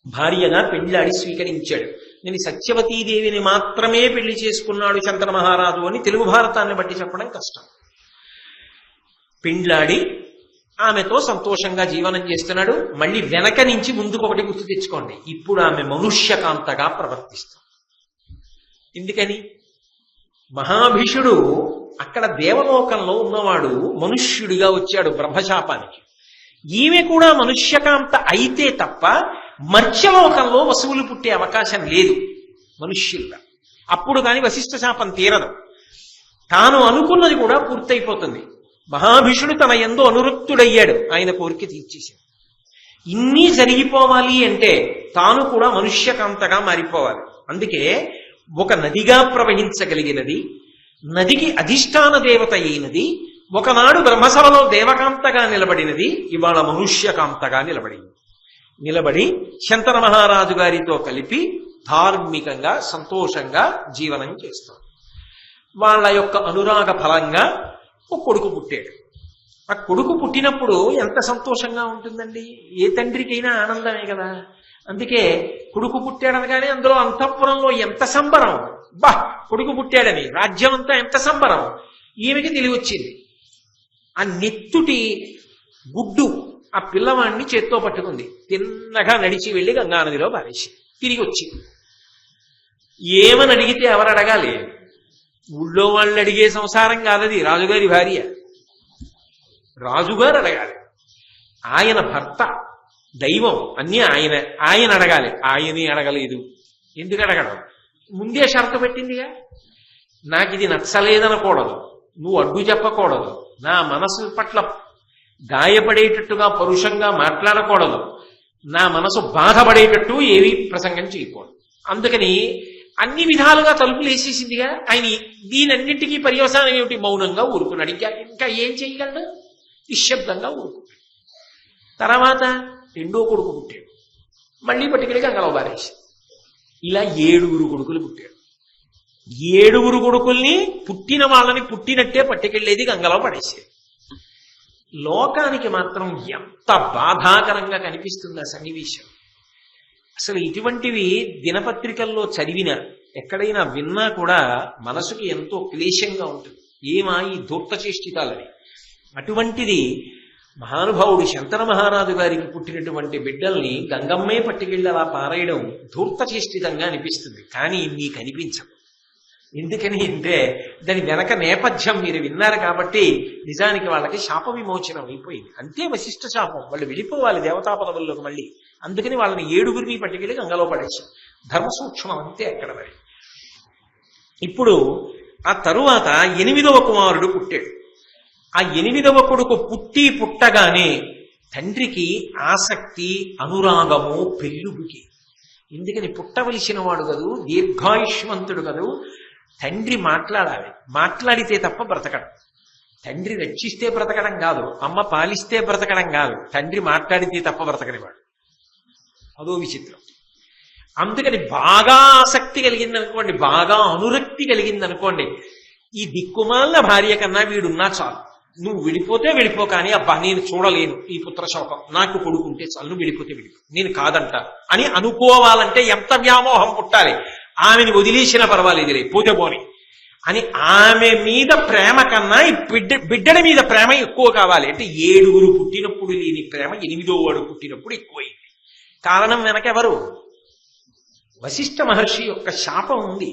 భార్యగా పెండ్లాడి స్వీకరించాడు. నేను సత్యవతీదేవిని మాత్రమే పెళ్లి చేసుకున్నాడు శంతన మహారాజు అని తెలుగు భారతాన్ని బట్టి చెప్పడం కష్టం. పెండ్లాడి ఆమెతో సంతోషంగా జీవనం చేస్తున్నాడు. మళ్ళీ వెనక నుంచి ముందుకు ఒకటి గుర్తు తెచ్చుకోండి, ఇప్పుడు ఆమె మనుష్యకాంతగా ప్రవర్తిస్తుంది. ఎందుకని? మహాభీషుడు అక్కడ దేవలోకంలో ఉన్నవాడు మనుష్యుడిగా వచ్చాడు బ్రహ్మశాపానికి. ఈమె కూడా మనుష్యకాంత అయితే తప్ప మర్త్యలోకంలో వసువులు పుట్టే అవకాశం లేదు మనుష్యుల్లా. అప్పుడు కాని వశిష్ఠ శాపం తీరదు. తాను అనుకున్నది కూడా పూర్తయిపోతుంది. మహాభీషుడు తన యందు అనురక్తుడయ్యాడు, ఆయన కోరిక తీర్చేశాడు. ఇన్ని జరిగిపోవాలి అంటే తాను కూడా మనుష్యకాంతగా మారిపోవాలి. అందుకే ఒక నదిగా ప్రవహించగలిగినది, నదికి అధిష్టాన దేవత అయినది, ఒకనాడు బ్రహ్మసభలో దేవకాంతగా నిలబడినది, ఇవాళ మనుష్యకాంతగా నిలబడి శంతన మహారాజు గారితో కలిపి ధార్మికంగా సంతోషంగా జీవనం చేస్తారు. వాళ్ళ యొక్క అనురాగ ఫలంగా ఒక కొడుకు పుట్టాడు. ఆ కొడుకు పుట్టినప్పుడు ఎంత సంతోషంగా ఉంటుందండి, ఏ తండ్రికైనా ఆనందమే కదా. అందుకే కొడుకు పుట్టాడనగానే అందులో అంతఃపురంలో ఎంత సంబరం, బా కొడుకు పుట్టాడని రాజ్యం అంతా ఎంత సంబరం. ఈమెకి తెలివొచ్చింది. ఆ నెత్తుటి గుడ్డు ఆ పిల్లవాడిని చేత్తో పట్టుకుంది, తిన్నగా నడిచి వెళ్ళి గంగానదిలో పారేసి తిరిగి వచ్చింది. ఏమని అడిగితే ఎవరు అడగాలి? ఊళ్ళో వాళ్ళు అడిగే సంసారం కాదది, రాజుగారి భార్య. రాజుగారు అడగాలి. ఆయన భర్త, దైవం అన్నీ ఆయన అడగాలి. ఆయనే అడగలేదు. ఎందుకు అడగడం? ముందే షరతు పెట్టిందిగా, నాకు ఇది నచ్చలేదనకూడదు, నువ్వు అడ్డు చెప్పకూడదు, నా మనసు పట్ల గాయపడేటట్టుగా పరుషంగా మాట్లాడకూడదు, నా మనసు బాధపడేటట్టు ఏవి ప్రసంగం చేయకూడదు. అందుకని అన్ని విధాలుగా తలుపులు వేసేసిందిగా. ఆయన దీనన్నింటికీ పర్యవసానం ఏమిటి? మౌనంగా ఊరుకున్నాడు. ఇంకా ఏం చేయగలడు? నిశ్శబ్దంగా ఊరుకున్నాడు. తర్వాత రెండో కొడుకు పుట్టాడు. మళ్ళీ పట్టుకెళ్ళి గంగలో పారేసి ఇలా 7 కొడుకులు పుట్టాడు. 7 కొడుకుల్ని పుట్టిన వాళ్ళని పుట్టినట్టే పట్టుకెళ్ళేది గంగలో పడేసేది. లోకానికి మాత్రం ఎంత బాధాకరంగా కనిపిస్తుంది ఆ సన్నివేశం. అసలు ఇటువంటివి దినపత్రికల్లో చదివినా ఎక్కడైనా విన్నా కూడా మనసుకి ఎంతో క్లేశంగా ఉంటుంది. ఏమా ఈ ధూర్త చేష్టితాలని. అటువంటిది మహానుభావుడు శంతన మహారాజు గారికి పుట్టినటువంటి బిడ్డల్ని గంగమ్మే పట్టుకెళ్ళి అలా పారేయడం ధూర్త చేష్టితంగా అనిపిస్తుంది. కానీ నీకు అనిపించదు. ఎందుకని అంటే దాని వెనక నేపథ్యం మీరు విన్నారు కాబట్టి నిజానికి వాళ్ళకి శాప విమోచనం అయిపోయింది. అంతే వశిష్ఠ శాపం, వాళ్ళు వెళ్ళిపోవాలి దేవతా పదవుల్లోకి మళ్ళీ. అందుకని వాళ్ళని 7 పట్టుకెళ్ళి గంగలో పడేసి ధర్మ సూక్ష్మం అంతే అక్కడ. మరి ఇప్పుడు ఆ తరువాత 8వ కుమారుడు పుట్టాడు. ఆ 8వ కొడుకు పుట్టగానే తండ్రికి ఆసక్తి అనురాగము పెళ్ళుబుకి. ఎందుకని పుట్టవలసిన వాడు కదూ, దీర్ఘాయుష్మంతుడు కదూ. తండ్రి మాట్లాడాలి, మాట్లాడితే తప్ప బ్రతకడం. తండ్రి రక్షిస్తే బ్రతకడం కాదు, అమ్మ పాలిస్తే బ్రతకడం కాదు, తండ్రి మాట్లాడితే తప్ప బ్రతకనివాడు. అదో విచిత్రం. అందుకని బాగా ఆసక్తి కలిగిందనుకోండి, బాగా అనురక్తి కలిగిందనుకోండి, ఈ దిక్కుమాలిన భార్య కన్నా వీడున్నా చాలు, నువ్వు వెళ్ళిపోతే వెళ్ళిపో, కానీ అబ్బా నేను చూడలేను ఈ పుత్రశోకం, నాకు కొడుకుంటే చాలు, నువ్వు వెళ్ళిపోతే వెళ్ళిపో, నేను కాదంట అని అనుకోవాలంటే ఎంత వ్యామోహం పుట్టాలి. ఆమెను వదిలేసినా పర్వాలేదులే, పోతే పోని అని ఆమె మీద ప్రేమ కన్నా ఈ బిడ్డడి మీద ప్రేమ ఎక్కువ కావాలి. అంటే 7 పుట్టినప్పుడు లేని ప్రేమ 8వ వాడు పుట్టినప్పుడు ఎక్కువైంది. కారణం వెనకెవరు? వశిష్ఠ మహర్షి యొక్క శాపం ఉంది.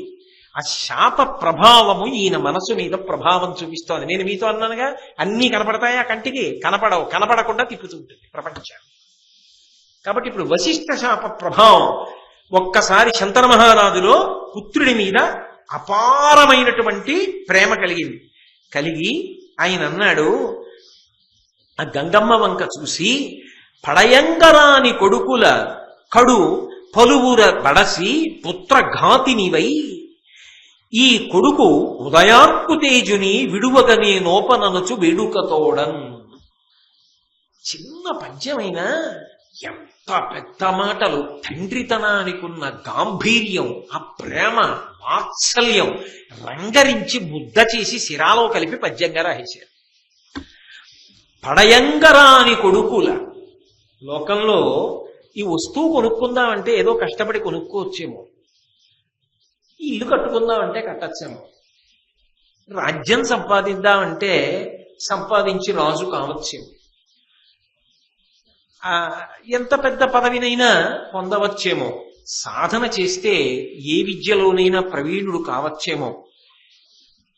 ఆ శాప ప్రభావము ఈయన మనసు మీద ప్రభావం చూపిస్తోంది. నేను మీతో అన్నానుగా, అన్నీ కనపడతాయా కంటికి? కనపడవు, కనపడకుండా తిప్పుతుంటుంది ప్రపంచాన్ని. కాబట్టి ఇప్పుడు వశిష్ఠ శాప ప్రభావం ఒక్కసారి శంతన మహారాజులో పుత్రుడి మీద అపారమైనటువంటి ప్రేమ కలిగి ఆయన అన్నాడు, ఆ గంగమ్మ వంక చూసి, పడయంగరాని కొడుకుల కడు పలువుర బడసి పుత్రఘాతినివై ఈ కొడుకు ఉదయార్కు తేజుని విడువగనే నోపననుచు వేడుకతోడన్. చిన్న పద్యమైనా ఎంత పెద్ద మాటలు, తండ్రితనానికున్న గాంభీర్యం, ఆ ప్రేమ వాత్సల్యం రంగరించి ముద్ద చేసి సిరాలో కలిపి పద్యంగా రాసేశారు. పడయంగరాని కొడుకుల. లోకంలో ఈ వస్తువు కొనుక్కుందామంటే ఏదో కష్టపడి కొనుక్కోవచ్చేమో, ఈ ఇల్లు కట్టుకుందామంటే కట్టచ్చేమో, రాజ్యం సంపాదిద్దామంటే సంపాదించి రాజు కావచ్చేమో, ఎంత పెద్ద పదవినైనా పొందవచ్చేమో, సాధన చేస్తే ఏ విద్యలోనైనా ప్రవీణుడు కావచ్చేమో.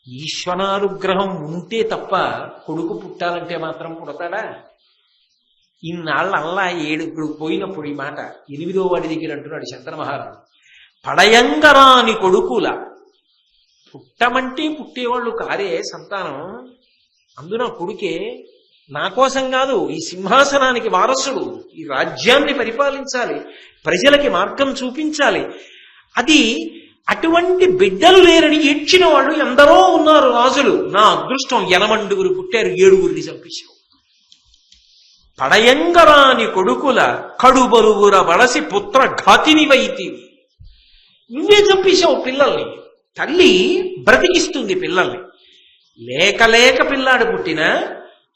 ఈశ్వరానుగ్రహం ఉంటే తప్ప కొడుకు పుట్టాలంటే మాత్రం పుడతాడా? ఇన్నాళ్ళ అల్లా 7 పోయినప్పుడు ఈ మాట 8వ వాడి దగ్గర అంటున్నాడు శంకర మహారాజు. పడయంగరాని కొడుకుల. పుట్టమంటే పుట్టేవాళ్ళు కారే సంతానం, అందున కొడుకే. నా కోసం కాదు, ఈ సింహాసనానికి వారసుడు, ఈ రాజ్యాన్ని పరిపాలించాలి, ప్రజలకి మార్గం చూపించాలి. అది అటువంటి బిడ్డలు లేరని ఏడ్చిన వాళ్ళు ఎందరో ఉన్నారు రాజులు. నా అదృష్టం 8 పుట్టారు, 7 చంపేశావు. పడయంగరాని కొడుకుల కడుబరువుర బడసి పుత్ర ఘాతినివైతివి. నువ్వే చంపేశావు పిల్లల్ని. తల్లి బ్రతికిస్తుంది పిల్లల్ని. లేక లేక పిల్లాడు పుట్టినా,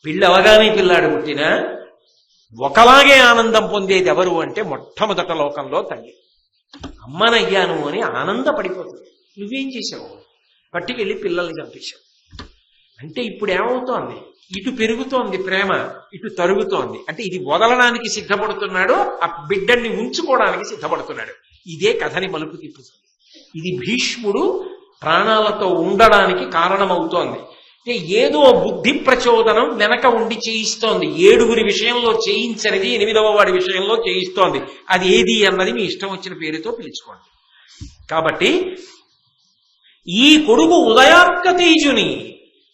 పిల్లవగానే పిల్లాడు పుట్టినా ఒకలాగే ఆనందం పొందేది ఎవరు అంటే మొట్టమొదట లోకంలో తల్లి. అమ్మనయ్యాను అని ఆనందపడిపోతుంది. నువ్వేం చేశావు? పట్టుకెళ్ళి పిల్లల్ని చంపేశావు. అంటే ఇప్పుడు ఏమవుతోంది? ఇటు పెరుగుతోంది ప్రేమ, ఇటు తరుగుతోంది. అంటే ఇది వదలడానికి సిద్ధపడుతున్నాడు, ఆ బిడ్డల్ని ఉంచుకోవడానికి సిద్ధపడుతున్నాడు. ఇదే కథని మలుపు తిప్పుతుంది. ఇది భీష్ముడు ప్రాణాలతో ఉండడానికి కారణమవుతోంది. ఏదో బుద్ధి ప్రచోదనం వెనక ఉండి చేయిస్తోంది. 7 విషయంలో చేయించనిది 8వ వాడి విషయంలో చేయిస్తోంది. అది ఏది అన్నది మీ ఇష్టం వచ్చిన పేరుతో పిలుచుకోండి. కాబట్టి ఈ కొడుకు ఉదయార్క తేజుని,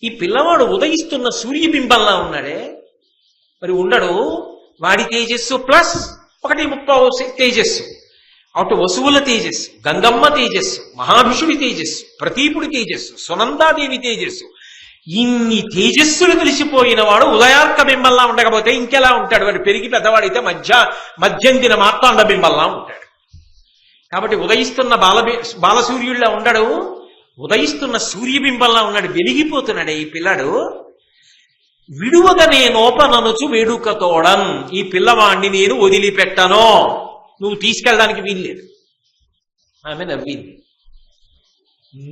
ఈ పిల్లవాడు ఉదయిస్తున్న సూర్యబింబంలా ఉన్నాడే, మరి ఉండడు. వాడి తేజస్సు ప్లస్ 1:30 తేజస్సు, అటు వసువుల తేజస్సు, గంగమ్మ తేజస్సు, మహాభిషుడి తేజస్సు, ప్రతీపుడి తేజస్సు, సునందాదేవి తేజస్సు, ఇన్ని తేజస్సులు కలిసిపోయిన వాడు ఉదయార్క బింబంలా ఉండకపోతే ఇంకెలా ఉంటాడు? వాడు పెరిగి పెద్దవాడైతే మధ్యందిన మార్తాండ బింబంలా ఉంటాడు. కాబట్టి ఉదయిస్తున్న బాలసూర్యుడిలా ఉండడు, ఉదయిస్తున్న సూర్యబింబంలా ఉన్నాడు, వెలిగిపోతున్నాడే ఈ పిల్లాడు. విడువగనే నోపననుచు వేడుకతోడన్. ఈ పిల్లవాణ్ణి నేను వదిలిపెట్టను, నువ్వు తీసుకెళ్ళడానికి వీల్లేదు. ఆమె నవ్వింది.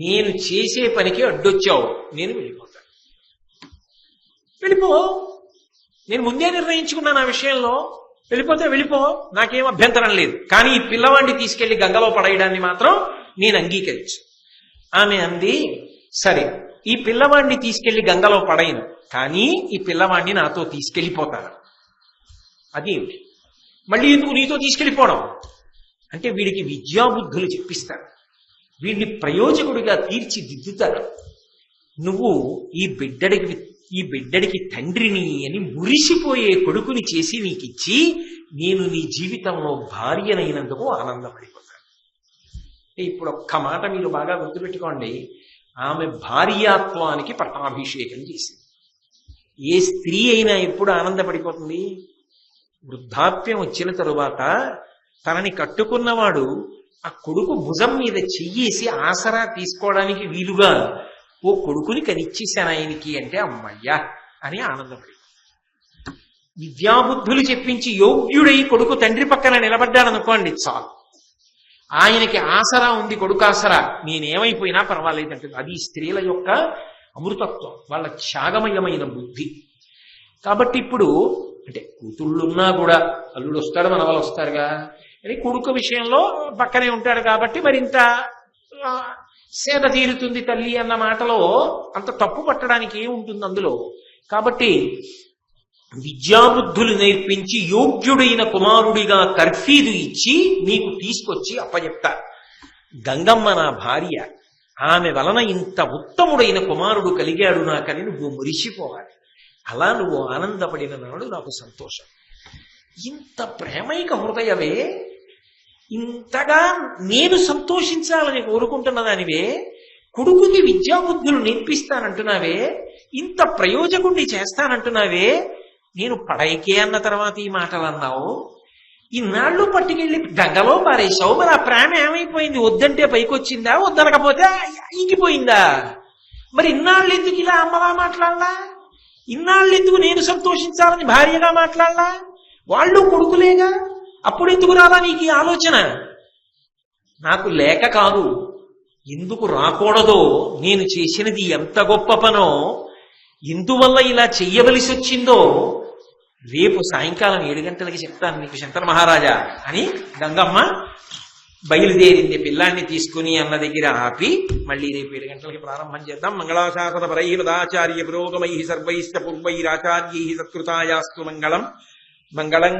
నేను చేసే పనికి అడ్డొచ్చావు, నేను వెళ్ళిపోతాను. వెళ్ళిపో, నేను ముందే నిర్ణయించుకున్నాను ఆ విషయంలో. వెళ్ళిపోతే వెళ్ళిపో, నాకేం అభ్యంతరం లేదు. కానీ ఈ పిల్లవాడిని తీసుకెళ్లి గంగలో పడేయడాన్ని మాత్రం నేను అంగీకరించు. ఆమె అంది, సరే ఈ పిల్లవాడిని తీసుకెళ్లి గంగలో పడేయను, కానీ ఈ పిల్లవాడిని నాతో తీసుకెళ్ళిపోతాను. అదేమిటి? మళ్ళీ ఎందుకు నీతో తీసుకెళ్ళిపోవడం అంటే, వీడికి విద్యాబుద్ధులు చెప్పిస్తాడు, వీడిని ప్రయోజకుడిగా తీర్చిదిద్దుతాడు. నువ్వు ఈ బిడ్డడికి తండ్రిని అని మురిసిపోయే కొడుకుని చేసి నీకిచ్చి, నేను నీ జీవితంలో భార్యనైనందుకు ఆనందపడిపోతాను. ఇప్పుడు ఒక్క మాట మీరు బాగా గుర్తుపెట్టుకోండి. ఆమె భార్యాత్వానికి పట్టాభిషేకం చేసింది. ఏ స్త్రీ అయినా ఎప్పుడు ఆనందపడిపోతుంది? వృద్ధాప్యం వచ్చిన తరువాత తనని కట్టుకున్నవాడు ఆ కొడుకు భుజం మీద చెయ్యేసి ఆసరా తీసుకోవడానికి వీలుగా ఓ కొడుకుని కనిచ్చేశాను ఆయనకి అంటే, అమ్మయ్యా అని ఆనందపడి విద్యాబుద్ధులు చెప్పించి యోగ్యుడై కొడుకు తండ్రి పక్కన నిలబడ్డాడనుకోండి చాలు. ఆయనకి ఆసరా ఉంది, కొడుకు ఆసరా, నేనేమైపోయినా పర్వాలేదంటుంది. అది స్త్రీల యొక్క అమృతత్వం, వాళ్ళ త్యాగమయమైన బుద్ధి. కాబట్టి ఇప్పుడు అంటే కూతుళ్ళున్నా కూడా అల్లుడు వస్తాడు, మనవాళ్ళు వస్తారుగా, అని కొడుకు విషయంలో పక్కనే ఉంటాడు కాబట్టి మరింత సేద తీరుతుంది తల్లి అన్న మాటలో అంత తప్పు పట్టడానికి ఏముంటుంది అందులో. కాబట్టి విద్యాబుద్ధులు నేర్పించి యోగ్యుడైన కుమారుడిగా తర్ఫీదు ఇచ్చి నీకు తీసుకొచ్చి అప్పచెప్తా. గంగమ్మ నా భార్య, ఆమె వలన ఇంత ఉత్తముడైన కుమారుడు కలిగాడు నాకని నువ్వు మురిసిపోవాలి. అలా నువ్వు ఆనందపడిన నాడు నాకు సంతోషం. ఇంత ప్రేమైక హృదయమే ఇంతగా నేను సంతోషించాలని కోరుకుంటున్నదానివే, కొడుకుకి విద్యాబుద్ధులు నేర్పిస్తానంటున్నావే, ఇంత ప్రయోజకుణ్ణి చేస్తానంటున్నావే, నేను పడైకే అన్న తర్వాత ఈ మాటలు అన్నావు. ఇన్నాళ్ళు పట్టుకెళ్ళి గంగలో పారేశావు, మరి ఆ ప్రేమ ఏమైపోయింది? వద్దంటే పైకొచ్చిందా, వద్దనకపోతే ఇంకిపోయిందా? మరి ఇన్నాళ్ళు ఎందుకు ఇలా అమ్మలా మాట్లాడలా? ఇన్నాళ్ళు ఎందుకు నేను సంతోషించాలని భార్యగా మాట్లాడలా? వాళ్ళు కొడుకులేగా, అప్పుడు ఎందుకు రాలా నీకు ఈ ఆలోచన? నాకు లేక కాదు, ఎందుకు రాకూడదో, నేను చేసినది ఎంత గొప్ప పనో, ఎందువల్ల ఇలా చెయ్యవలసి వచ్చిందో రేపు సాయంకాలం 7 గంటలకి చెప్తాను నీకు శంకర మహారాజా అని గంగమ్మ బయలుదేరింది పిల్లాన్ని తీసుకుని అన్న దగ్గర ఆపి, మళ్ళీ రేపు 7 గంటలకి ప్రారంభం చేద్దాం. మంగళాశాసన పరై మదాచార్య పురోగమై సర్వైశ్చ పూర్వైరాచార్యై సత్కృతాయాస్తు మంగళం. మంగళం.